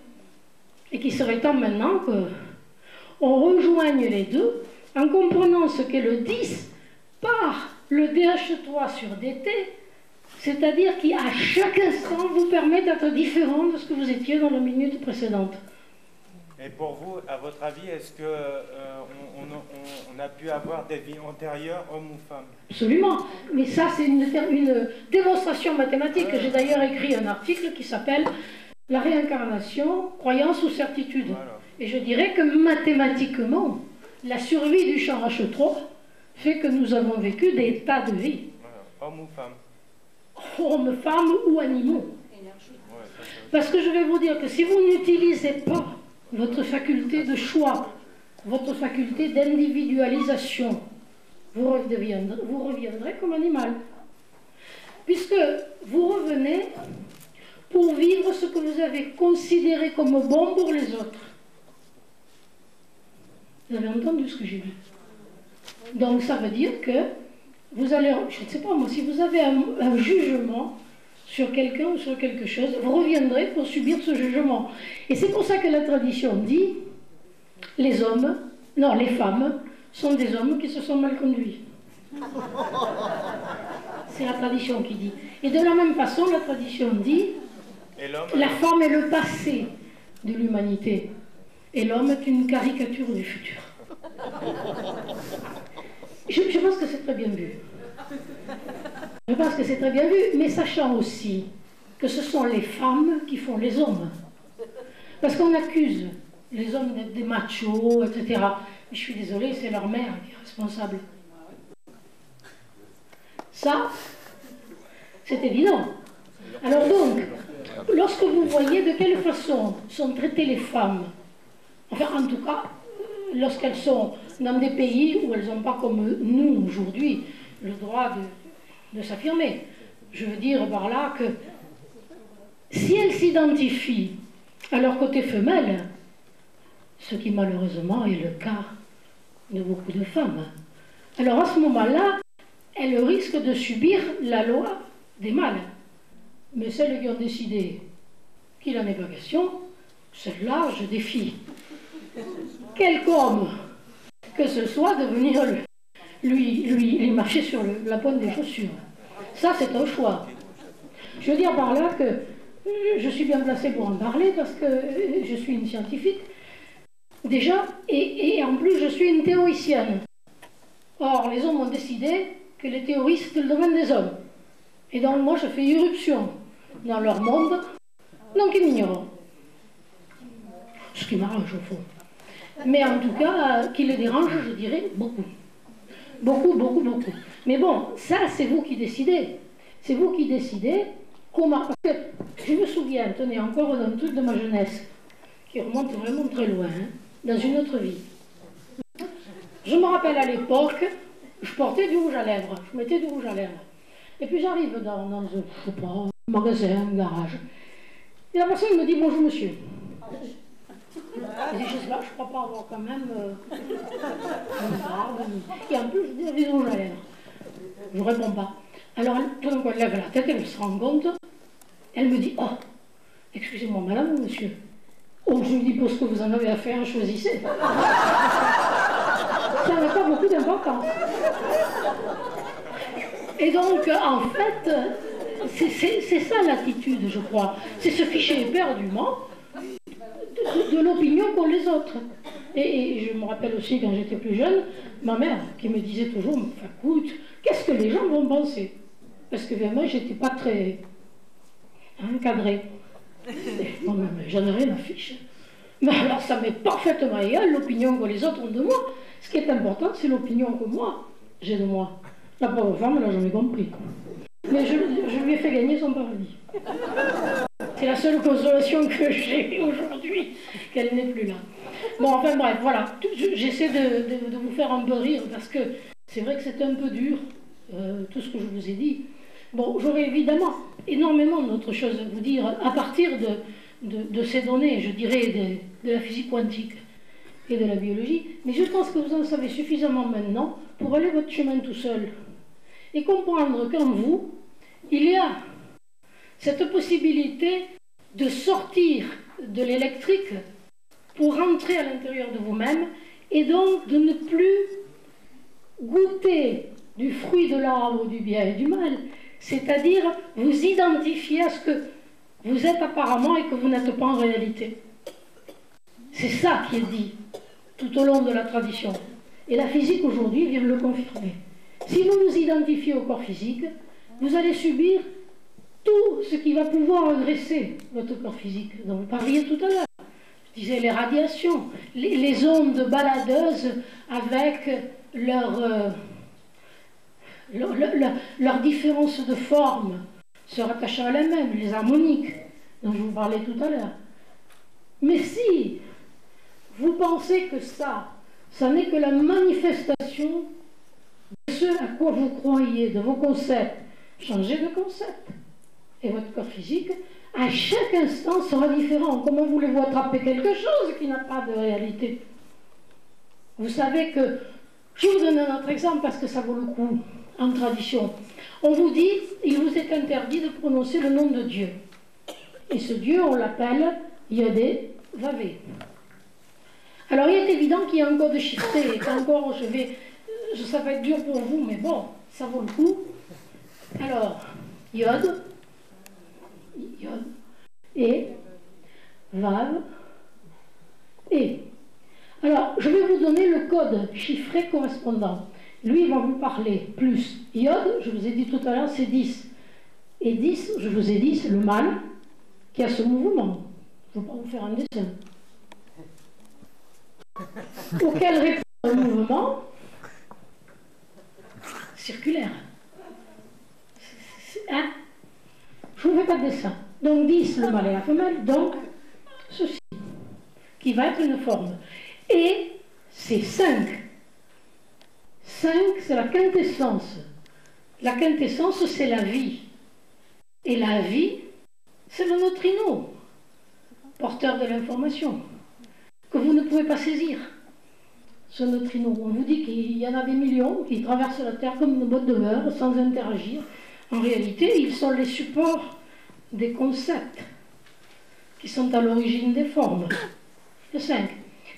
Et qu'il serait temps maintenant qu'on rejoigne les deux en comprenant ce qu'est le 10 par le DH3 sur DT, c'est-à-dire qui à chaque instant vous permet d'être différent de ce que vous étiez dans la minute précédente. Et pour vous, à votre avis, est-ce qu'on a pu avoir des vies antérieures, hommes ou femmes? Absolument. Mais ça, c'est une démonstration mathématique. J'ai d'ailleurs écrit un article qui s'appelle « La réincarnation, croyance ou certitude ». Voilà. Et je dirais que mathématiquement, la survie du champ H3 fait que nous avons vécu des tas de vies. Voilà. Hommes ou femmes? Hommes, femmes ou animaux. Parce que je vais vous dire que si vous n'utilisez pas votre faculté de choix, votre faculté d'individualisation, vous reviendrez comme animal. Puisque vous revenez pour vivre ce que vous avez considéré comme bon pour les autres. Vous avez entendu ce que j'ai dit? Donc ça veut dire que vous allez, je ne sais pas moi, si vous avez un jugement sur quelqu'un ou sur quelque chose, vous reviendrez pour subir ce jugement. Et c'est pour ça que la tradition dit, les femmes sont des hommes qui se sont mal conduits. C'est la tradition qui dit. Et de la même façon, la tradition dit, la femme est le passé de l'humanité. Et l'homme est une caricature du futur. Je pense que c'est très bien vu. Je pense que c'est très bien vu, mais sachant aussi que ce sont les femmes qui font les hommes. Parce qu'on accuse les hommes d'être des machos, etc. Mais je suis désolée, c'est leur mère qui est responsable. Ça, c'est évident. Alors donc, lorsque vous voyez de quelle façon sont traitées les femmes, enfin en tout cas, lorsqu'elles sont dans des pays où elles n'ont pas comme nous aujourd'hui le droit de s'affirmer. Je veux dire par là que si elles s'identifient à leur côté femelle, ce qui malheureusement est le cas de beaucoup de femmes, alors à ce moment-là, elles risquent de subir la loi des mâles. Mais celles qui ont décidé qu'il n'en est pas question, celles-là, je défie quelque homme que ce soit de venir lui marcher sur la pointe des chaussures. Ça, c'est un choix. Je veux dire par là que je suis bien placée pour en parler parce que je suis une scientifique, déjà, et en plus, je suis une théoricienne. Or, les hommes ont décidé que les théories, c'était le domaine des hommes. Et donc, moi, je fais irruption dans leur monde, donc ils m'ignorent. Ce qui m'arrange, au fond. Mais en tout cas, qui les dérange, je dirais beaucoup. Beaucoup, beaucoup, beaucoup. Mais bon, ça, c'est vous qui décidez. C'est vous qui décidez comment... Parce que je me souviens, tenez, encore d'un truc de ma jeunesse, qui remonte vraiment très loin, hein, dans une autre vie. Je me rappelle à l'époque, je portais du rouge à lèvres, je mettais du rouge à lèvres. Et puis j'arrive dans un, je sais pas, un magasin, un garage. Et la personne me dit bonjour monsieur. Je dis je sais pas, je crois pas avoir quand même une barbe. Et en plus je dis du rouge à lèvres. Je ne réponds pas. Alors tout d'un coup elle lève la tête, elle se rend compte. Elle me dit oh, excusez-moi madame ou monsieur. Oh, je lui dis pour ce que vous en avez à faire, choisissez. Ça n'a pas beaucoup d'importance. Et donc, en fait, c'est ça l'attitude, je crois. C'est se ficher éperdument de l'opinion qu'ont les autres. Et je me rappelle aussi, quand j'étais plus jeune, ma mère qui me disait toujours, enfin, écoute, qu'est-ce que les gens vont penser? Parce que vraiment, j'étais pas très cadrée. Bon, j'en ai rien à fiche. Mais alors, ça m'est parfaitement égal l'opinion que les autres ont de moi. Ce qui est important, c'est l'opinion que moi, j'ai de moi. La pauvre femme, elle n'a jamais compris. Mais je lui ai fait gagner son paradis. C'est la seule consolation que j'ai aujourd'hui, qu'elle n'est plus là. Bon, enfin bref, voilà. J'essaie de vous faire un peu rire, parce que c'est vrai que c'est un peu dur, tout ce que je vous ai dit. Bon, j'aurais évidemment énormément d'autres choses à vous dire, à partir de ces données, je dirais, de la physique quantique et de la biologie, mais je pense que vous en savez suffisamment maintenant pour aller votre chemin tout seul et comprendre qu'en vous, il y a cette possibilité de sortir de l'électrique pour rentrer à l'intérieur de vous-même et donc de ne plus goûter du fruit de l'arbre du bien et du mal, c'est-à-dire vous identifier à ce que vous êtes apparemment et que vous n'êtes pas en réalité. C'est ça qui est dit tout au long de la tradition. Et la physique aujourd'hui vient le confirmer. Si vous vous identifiez au corps physique, vous allez subir tout ce qui va pouvoir agresser votre corps physique, dont vous parliez tout à l'heure. Je disais les radiations, les ondes baladeuses avec leur différence de forme se rattachant à la même, les harmoniques dont je vous parlais tout à l'heure. Mais si vous pensez que ça n'est que la manifestation de ce à quoi vous croyez, de vos concepts, changez de concept. Et votre corps physique, à chaque instant, sera différent. Comment voulez-vous attraper quelque chose qui n'a pas de réalité? Vous savez que, je vais vous donner un autre exemple parce que ça vaut le coup, en tradition. On vous dit, il vous est interdit de prononcer le nom de Dieu. Et ce Dieu, on l'appelle Yodé Vavé. Alors il est évident qu'il y a un code chiffré, et qu'encore ça va être dur pour vous, mais bon, ça vaut le coup. Alors, Yod, et, Vav, et. Alors, je vais vous donner le code chiffré correspondant. Lui, il va vous parler plus. Yod, je vous ai dit tout à l'heure, c'est 10. Et 10, je vous ai dit, c'est le mâle qui a ce mouvement. Je ne vais pas vous faire un dessin. Auquel répond un mouvement circulaire. Hein? Je ne vous fais pas de dessin. Donc 10, le mâle et la femelle, donc ceci, qui va être une forme. Et c'est 5 5, c'est la quintessence. La quintessence, c'est la vie. Et la vie, c'est le neutrino, porteur de l'information, que vous ne pouvez pas saisir. Ce neutrino, on vous dit qu'il y en a des millions qui traversent la Terre comme une boîte de beurre sans interagir. En réalité, ils sont les supports des concepts qui sont à l'origine des formes. Le 5.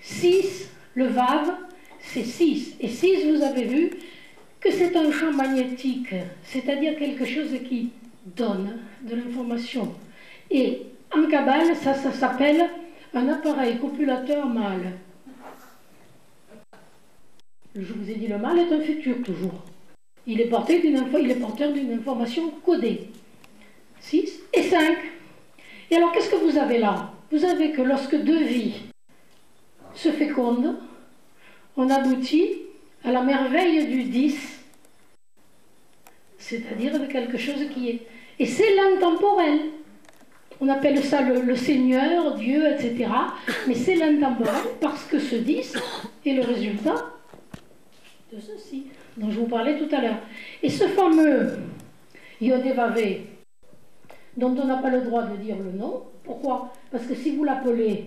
6, le VAV, c'est 6. Et 6, vous avez vu que c'est un champ magnétique, c'est-à-dire quelque chose qui donne de l'information. Et en cabale, ça s'appelle un appareil copulateur mâle. Je vous ai dit, le mâle est un futur toujours. Il est porteur d'une information codée. 6 et 5. Et alors, qu'est-ce que vous avez là? Vous avez que lorsque deux vies se fécondent, on aboutit à la merveille du 10, c'est-à-dire de quelque chose qui est... Et c'est l'intemporel. On appelle ça le Seigneur, Dieu, etc. Mais c'est l'intemporel parce que ce 10 est le résultat de ceci, dont je vous parlais tout à l'heure. Et ce fameux Yodé-Vavé, dont on n'a pas le droit de dire le nom, pourquoi? Parce que si vous l'appelez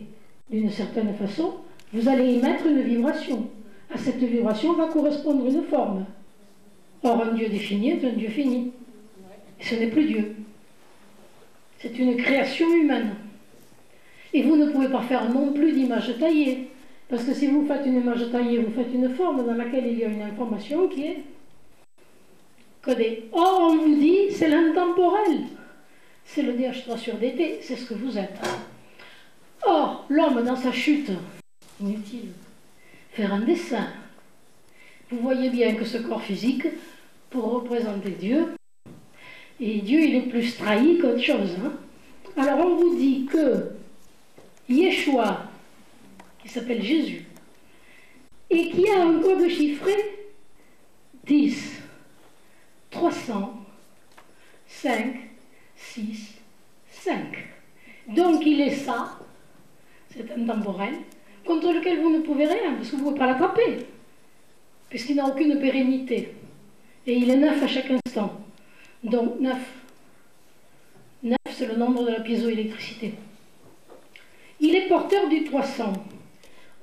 d'une certaine façon, vous allez émettre une vibration. À cette vibration va correspondre une forme. Or, un Dieu défini est un Dieu fini. Et ce n'est plus Dieu. C'est une création humaine. Et vous ne pouvez pas faire non plus d'image taillée. Parce que si vous faites une image taillée, vous faites une forme dans laquelle il y a une information qui est codée. Or, on vous dit, c'est l'intemporel. C'est le DH3 sur DT, c'est ce que vous êtes. Or, l'homme, dans sa chute, inutile, faire un dessin. Vous voyez bien que ce corps physique, pour représenter Dieu, et Dieu, il est plus trahi qu'autre chose. Hein. Alors, on vous dit que Yeshua, qui s'appelle Jésus, et qui a un code chiffré 10, 300, 5, 6, 5. Donc, il est ça, c'est intemporel, contre lequel vous ne pouvez rien, parce que vous ne pouvez pas l'attraper, puisqu'il n'a aucune pérennité. Et il est 9 à chaque instant. Donc 9. 9, c'est le nombre de la piézoélectricité. Il est porteur du 300.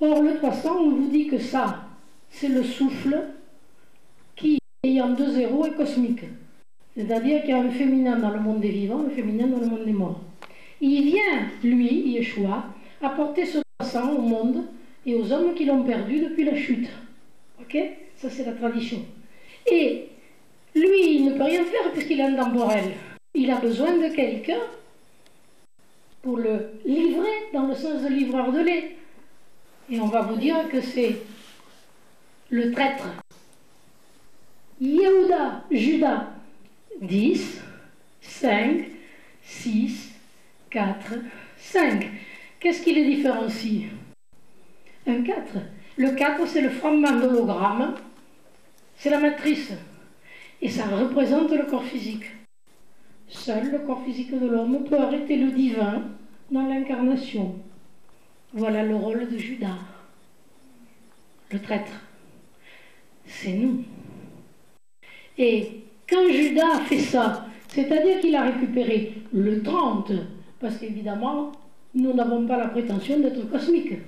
Or, le 300, on vous dit que ça, c'est le souffle qui, ayant 2 zéros, est cosmique. C'est-à-dire qu'il y a un féminin dans le monde des vivants, un féminin dans le monde des morts. Il vient, lui, Yeshua, apporter ce 300 au monde et aux hommes qui l'ont perdu depuis la chute. Ok? Ça, c'est la tradition. Et lui, il ne peut rien faire puisqu'il est intemporel. Il a besoin de quelqu'un pour le livrer dans le sens de livreur de lait. Et on va vous dire que c'est le traître. Yehuda, Judas, 10, 5, 6, 4, 5. Qu'est-ce qui les différencie? Un 4. Le 4, c'est le fragment d'hologramme, c'est la matrice. Et ça représente le corps physique. Seul le corps physique de l'homme peut arrêter le divin dans l'incarnation. Voilà le rôle de Judas. Le traître. C'est nous. Et quand Judas a fait ça, c'est-à-dire qu'il a récupéré le 30, parce qu'évidemment, nous n'avons pas la prétention d'être cosmiques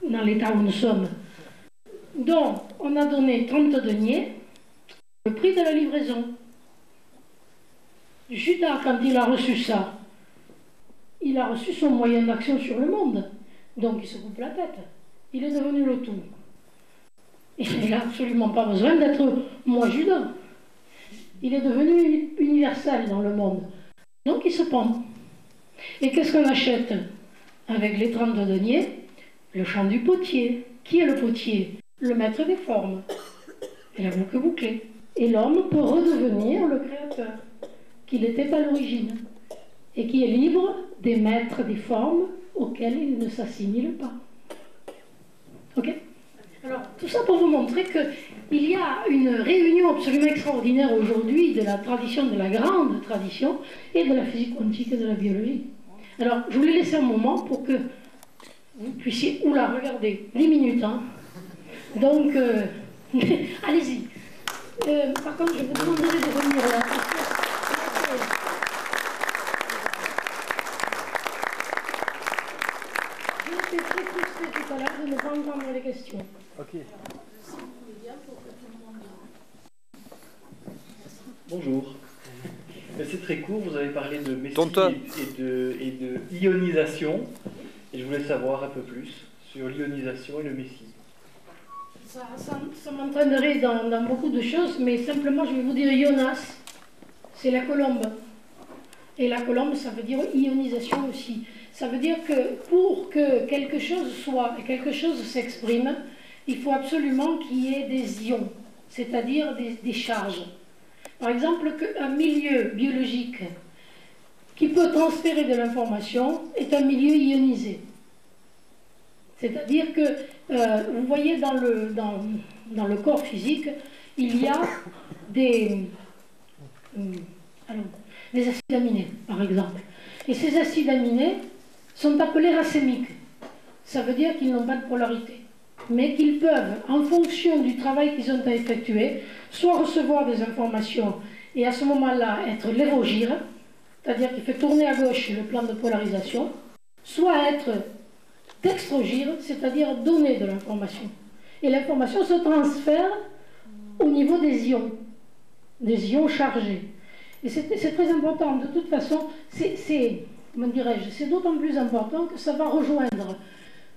dans l'état où nous sommes. Donc, on a donné 30 deniers, le prix de la livraison. Judas, quand il a reçu ça, il a reçu son moyen d'action sur le monde. Donc, il se coupe la tête. Il est devenu le tout. Il n'a absolument pas besoin d'être moi Judas. Il est devenu universel dans le monde. Donc, il se pend. Et qu'est-ce qu'on achète avec les 30 deniers? Le chant du potier. Qui est le potier? Le maître des formes. Et la boucle bouclée. Et l'homme peut redevenir le créateur qu'il était à l'origine. Et qui est libre des maîtres des formes auxquels il ne s'assimile pas. Ok? Alors, tout ça pour vous montrer qu'il y a une réunion absolument extraordinaire aujourd'hui de la tradition, de la grande tradition, et de la physique quantique et de la biologie. Alors, je voulais laisser un moment pour que vous puissiez, oula, regardez, 10 minutes, hein. Donc, Allez-y. Par contre, je vous demanderai de revenir là. Je été très frustrée tout à l'heure de ne pas entendre les questions. Ok. Bonjour. C'est très court, vous avez parlé de messie et de ionisation. Et je voulais savoir un peu plus sur l'ionisation et le messie. Ça m'entraînerait dans beaucoup de choses, mais simplement je vais vous dire Ionas, c'est la colombe. Et la colombe, ça veut dire ionisation aussi. Ça veut dire que pour que quelque chose soit et quelque chose s'exprime, il faut absolument qu'il y ait des ions, c'est-à-dire des charges. Par exemple, qu'un milieu biologique qui peut transférer de l'information est un milieu ionisé. C'est-à-dire que, vous voyez, dans le corps physique, il y a des acides aminés, par exemple. Et ces acides aminés sont appelés racémiques. Ça veut dire qu'ils n'ont pas de polarité, mais qu'ils peuvent, en fonction du travail qu'ils ont à effectuer, soit recevoir des informations et à ce moment-là être lévogire, c'est-à-dire qu'il fait tourner à gauche le plan de polarisation, soit être dextrogire, c'est-à-dire donner de l'information. Et l'information se transfère au niveau des ions chargés. Et c'est très important. De toute façon, comment dirais-je, c'est d'autant plus important que ça va rejoindre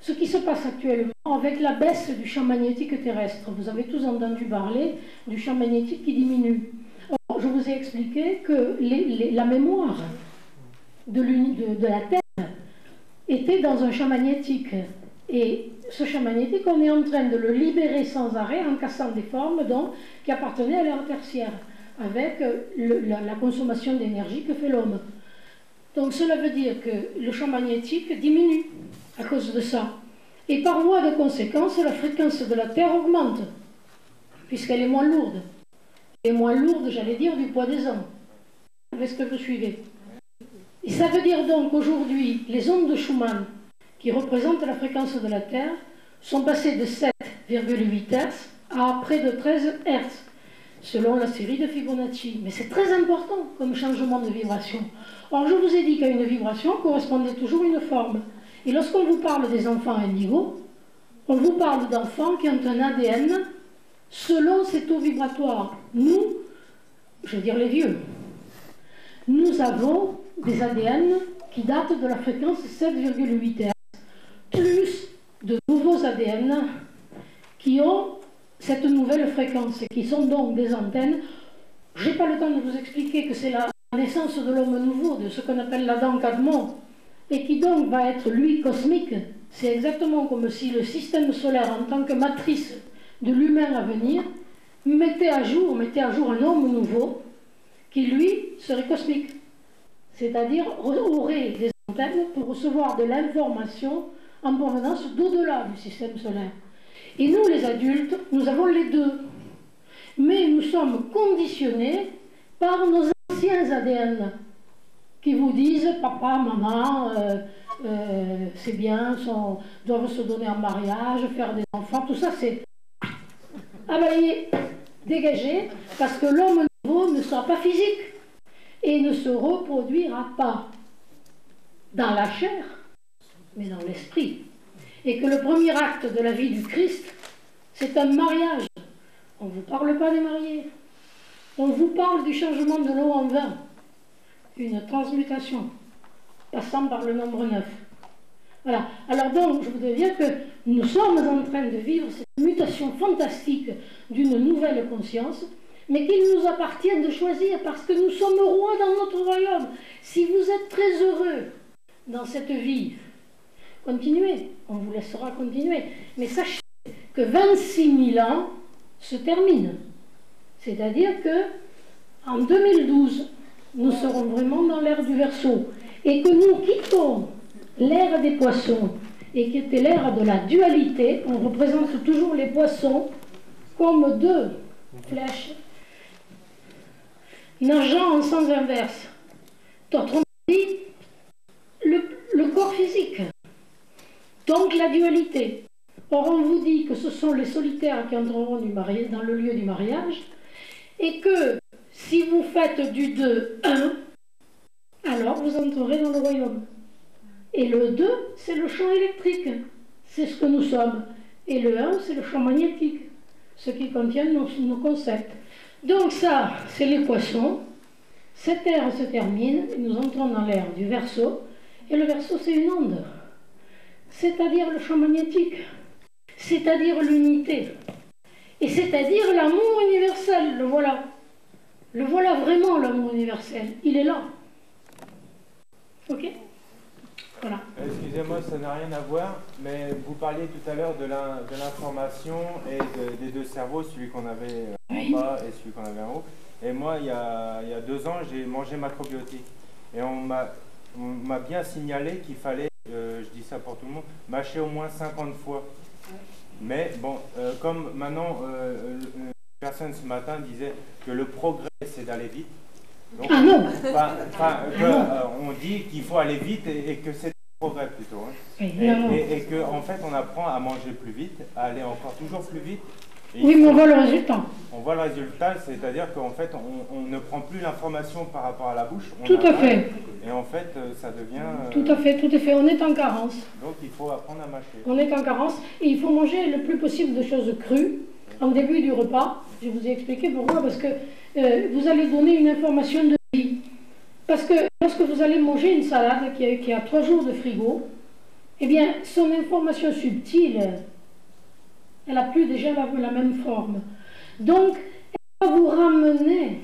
ce qui se passe actuellement avec la baisse du champ magnétique terrestre. Vous avez tous entendu parler du champ magnétique qui diminue. Or, je vous ai expliqué que la mémoire de la Terre était dans un champ magnétique. Et ce champ magnétique, on est en train de le libérer sans arrêt en cassant des formes donc, qui appartenaient à l'ère tertiaire, avec la consommation d'énergie que fait l'homme. Donc cela veut dire que le champ magnétique diminue à cause de ça. Et par voie de conséquence, la fréquence de la Terre augmente, puisqu'elle est moins lourde. Elle est moins lourde, j'allais dire, du poids des hommes. Est-ce que vous suivez? Et ça veut dire donc qu'aujourd'hui, les ondes de Schumann, qui représentent la fréquence de la Terre, sont passées de 7,8 Hz à près de 13 Hz, selon la série de Fibonacci. Mais c'est très important comme changement de vibration. Or, je vous ai dit qu'à une vibration correspondait toujours une forme. Et lorsqu'on vous parle des enfants indigos, on vous parle d'enfants qui ont un ADN selon ces taux vibratoires. Nous, je veux dire les vieux, nous avons des ADN qui datent de la fréquence 7,8 Hz, plus de nouveaux ADN qui ont cette nouvelle fréquence et qui sont donc des antennes. Je n'ai pas le temps de vous expliquer que c'est la naissance de l'homme nouveau, de ce qu'on appelle l'Adam Kadmon, et qui donc va être, lui, cosmique. C'est exactement comme si le système solaire, en tant que matrice de l'humain à venir, mettait à jour un homme nouveau, qui, lui, serait cosmique. C'est-à-dire aurait des antennes pour recevoir de l'information en provenance d'au-delà du système solaire. Et nous, les adultes, nous avons les deux. Mais nous sommes conditionnés par nos anciens ADN qui vous disent « Papa, maman, c'est bien, doivent se donner en mariage, faire des enfants », tout ça c'est abayé, dégagé, parce que l'homme nouveau ne sera pas physique et ne se reproduira pas dans la chair, mais dans l'esprit. Et que le premier acte de la vie du Christ, c'est un mariage. On ne vous parle pas des mariés. On vous parle du changement de l'eau en vin. Une transmutation, passant par le nombre 9. Voilà. Alors donc, je voudrais dire que nous sommes en train de vivre cette mutation fantastique d'une nouvelle conscience, mais qu'il nous appartient de choisir, parce que nous sommes rois dans notre royaume. Si vous êtes très heureux dans cette vie, continuez, on vous laissera continuer. Mais sachez que 26 000 ans se terminent. C'est-à-dire que en 2012, nous serons vraiment dans l'ère du Verseau. Et que nous quittons l'ère des poissons, et qui était l'ère de la dualité. On représente toujours les poissons comme deux flèches nageant en sens inverse. Autrement dit, le corps physique. Donc la dualité. Or, on vous dit que ce sont les solitaires qui entreront dans le lieu du mariage, et que si vous faites du 2-1, alors vous entrerez dans le royaume. Et le 2, c'est le champ électrique, c'est ce que nous sommes. Et le 1, c'est le champ magnétique, ce qui contient nos concepts. Donc ça, c'est l'équation. Cette ère se termine, et nous entrons dans l'ère du Verseau, et le Verseau, c'est une onde, c'est-à-dire le champ magnétique, c'est-à-dire l'unité, et c'est-à-dire l'amour universel, le voilà. Le voilà vraiment, l'amour universel, il est là. Ok? Voilà. Excusez-moi, ça n'a rien à voir, mais vous parliez tout à l'heure de l'information et des deux cerveaux, celui qu'on avait en bas et celui qu'on avait en haut. Et moi, il y a 2 ans, j'ai mangé macrobiotique. Et on m'a bien signalé qu'il fallait, je dis ça pour tout le monde, mâcher au moins 50 fois. Mais bon, comme maintenant, une personne ce matin disait que le progrès, c'est d'aller vite. Donc, ah non on dit qu'il faut aller vite et que c'est le progrès plutôt. Hein. Oui, et qu'en fait, on apprend à manger plus vite, à aller encore toujours plus vite. Oui, mais on voit le résultat. On voit le résultat, c'est-à-dire qu'en fait, on ne prend plus l'information par rapport à la bouche. Tout à fait. Et en fait, ça devient... Tout à fait, tout à fait. On est en carence. Donc, il faut apprendre à mâcher. On est en carence et il faut manger le plus possible de choses crues en début du repas. Je vous ai expliqué pourquoi. Parce que vous allez donner une information de vie. Parce que lorsque vous allez manger une salade qui a 3 jours de frigo, eh bien, son information subtile... elle n'a plus déjà la même forme. Donc, elle va vous ramener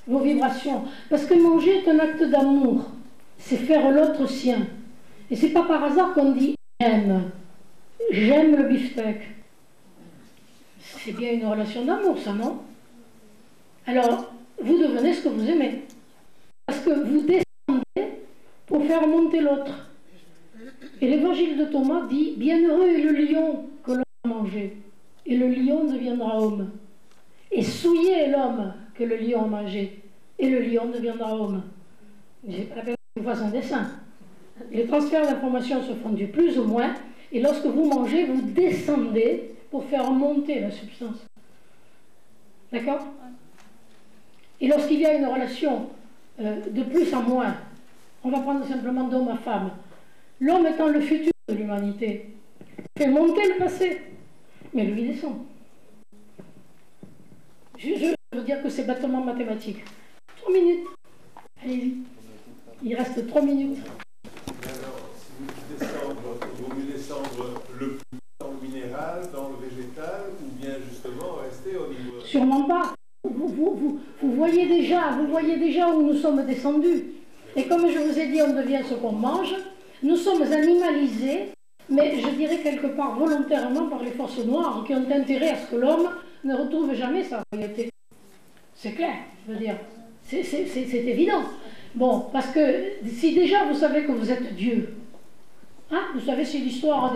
vos vibrations. Parce que manger est un acte d'amour. C'est faire l'autre sien. Et c'est pas par hasard qu'on dit « j'aime ». J'aime le beefsteak. C'est bien une relation d'amour, ça, non? Alors, vous devenez ce que vous aimez. Parce que vous descendez pour faire monter l'autre. Et l'évangile de Thomas dit « bienheureux est le lion que l'on manger, et le lion deviendra homme. Et souillé est l'homme que le lion a mangé, et le lion deviendra homme. » J'ai pas la peine que je fasse un dessin. Les transferts d'informations se font du plus ou moins, et lorsque vous mangez, vous descendez pour faire monter la substance. D'accord? Et lorsqu'il y a une relation de plus en moins, on va prendre simplement d'homme à femme, l'homme étant le futur de l'humanité, fait monter le passé, mais lui descend. Je veux dire que c'est bêtement mathématique. 3 minutes. Allez-y. Il reste 3 minutes. Alors, si il vaut mieux descendre le plus dans le minéral, dans le végétal, ou bien justement rester au niveau... Sûrement pas. Vous voyez déjà où nous sommes descendus. Et comme je vous ai dit, on devient ce qu'on mange. Nous sommes animalisés, mais je dirais quelque part volontairement par les forces noires qui ont intérêt à ce que l'homme ne retrouve jamais sa réalité. C'est clair, je veux dire. C'est évident. Bon, parce que si déjà vous savez que vous êtes Dieu, hein, vous savez, c'est l'histoire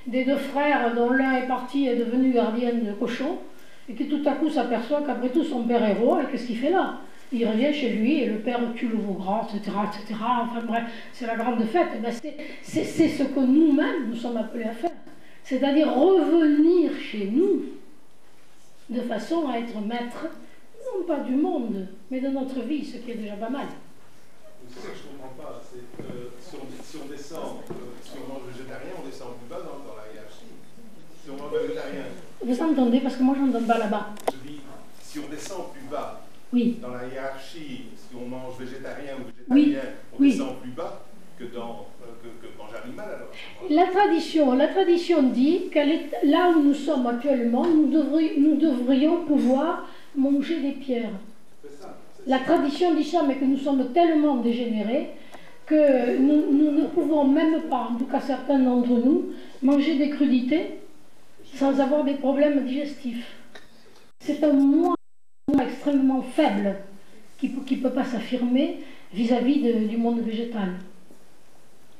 des 2 frères dont l'un est parti et est devenu gardien de cochon, et qui tout à coup s'aperçoit qu'après tout son père est roi, et qu'est-ce qu'il fait là? Il revient chez lui et le père tue le veau gras, etc., etc. Enfin bref, c'est la grande fête. Ben, c'est ce que nous-mêmes nous sommes appelés à faire. C'est-à-dire revenir chez nous de façon à être maître, non pas du monde, mais de notre vie, ce qui est déjà pas mal. C'est ça que je ne comprends pas. Si on descend, si on mange végétarien, on descend plus bas dans la hiérarchie. Si on mange végétarien. Vous entendez? Parce que moi, je n'entends pas là-bas. Je dis, si on descend plus bas, oui, dans la hiérarchie, si on mange végétarien ou végétarien, oui, on descend plus bas que manger animal alors. La tradition dit qu'elle est là où nous sommes actuellement, nous devrions pouvoir manger des pierres. La tradition dit ça, mais que nous sommes tellement dégénérés que nous ne pouvons même pas, en tout cas certains d'entre nous, manger des crudités sans avoir des problèmes digestifs. C'est un moi extrêmement faible qui ne peut pas s'affirmer vis-à-vis du monde végétal.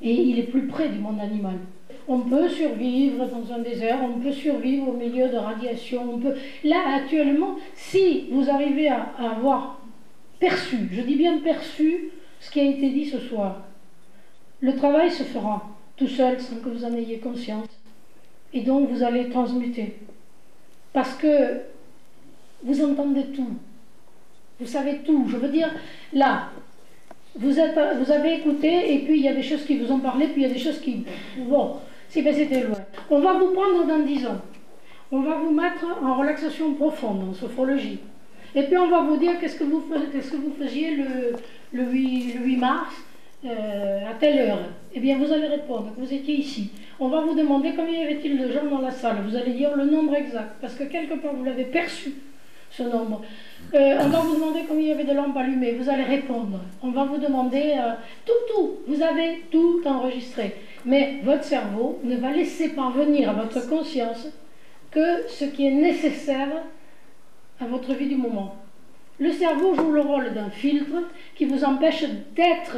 Et il est plus près du monde animal. On peut survivre dans un désert, on peut survivre au milieu de radiation. Là, actuellement, si vous arrivez à avoir perçu, je dis bien perçu, ce qui a été dit ce soir, le travail se fera tout seul sans que vous en ayez conscience. Et donc vous allez transmuter. Parce que vous entendez tout. Vous savez tout. Je veux dire, là, vous avez écouté, et puis il y a des choses qui vous ont parlé, puis il y a des choses qui... Bon, c'était loin. On va vous prendre dans 10 ans. On va vous mettre en relaxation profonde, en sophrologie. Et puis on va vous dire qu'est-ce que vous faisiez le 8 mars à telle heure. Eh bien vous allez répondre que vous étiez ici. On va vous demander combien y avait-il de gens dans la salle. Vous allez dire le nombre exact, parce que quelque part vous l'avez perçu, ce nombre. On va vous demander combien il y avait de lampes allumées. Vous allez répondre. On va vous demander tout. Vous avez tout enregistré. Mais votre cerveau ne va laisser parvenir à votre conscience que ce qui est nécessaire à votre vie du moment. Le cerveau joue le rôle d'un filtre qui vous empêche d'être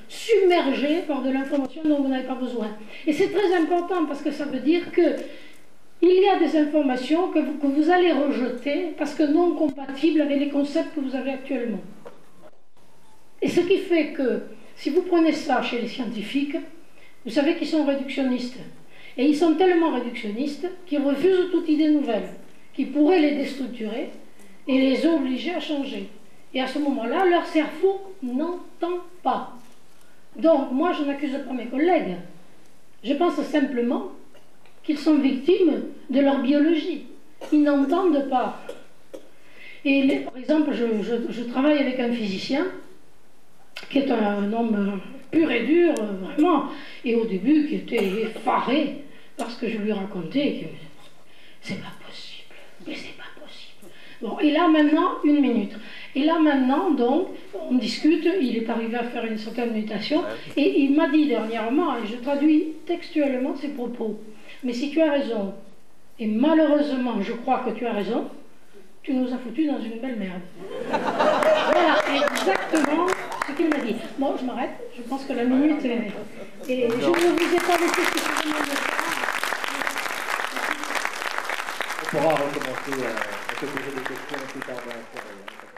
submergé par de l'information dont vous n'avez pas besoin. Et c'est très important parce que ça veut dire que il y a des informations que vous allez rejeter parce que non compatibles avec les concepts que vous avez actuellement. Et ce qui fait que, si vous prenez ça chez les scientifiques, vous savez qu'ils sont réductionnistes. Et ils sont tellement réductionnistes qu'ils refusent toute idée nouvelle, qui pourrait les déstructurer et les obliger à changer. Et à ce moment-là, leur cerveau n'entend pas. Donc, moi, je n'accuse pas mes collègues. Je pense simplement qu'ils sont victimes de leur biologie. Ils n'entendent pas. Et par exemple, je travaille avec un physicien qui est un homme pur et dur, vraiment, et au début qui était effaré parce que je lui racontais que c'est pas possible, mais c'est pas possible. Bon, et là maintenant, 1 minute. Et là maintenant, donc, on discute, il est arrivé à faire une certaine mutation, et il m'a dit dernièrement, et je traduis textuellement ses propos, mais si tu as raison, et malheureusement je crois que tu as raison, tu nous as foutus dans une belle merde. Voilà, exactement ce qu'il m'a dit. Bon, je m'arrête, je pense que la minute est... Et je ne vous ai pas laissé suffisamment de temps. On pourra recommencer à se poser des questions plus tard dans la soirée.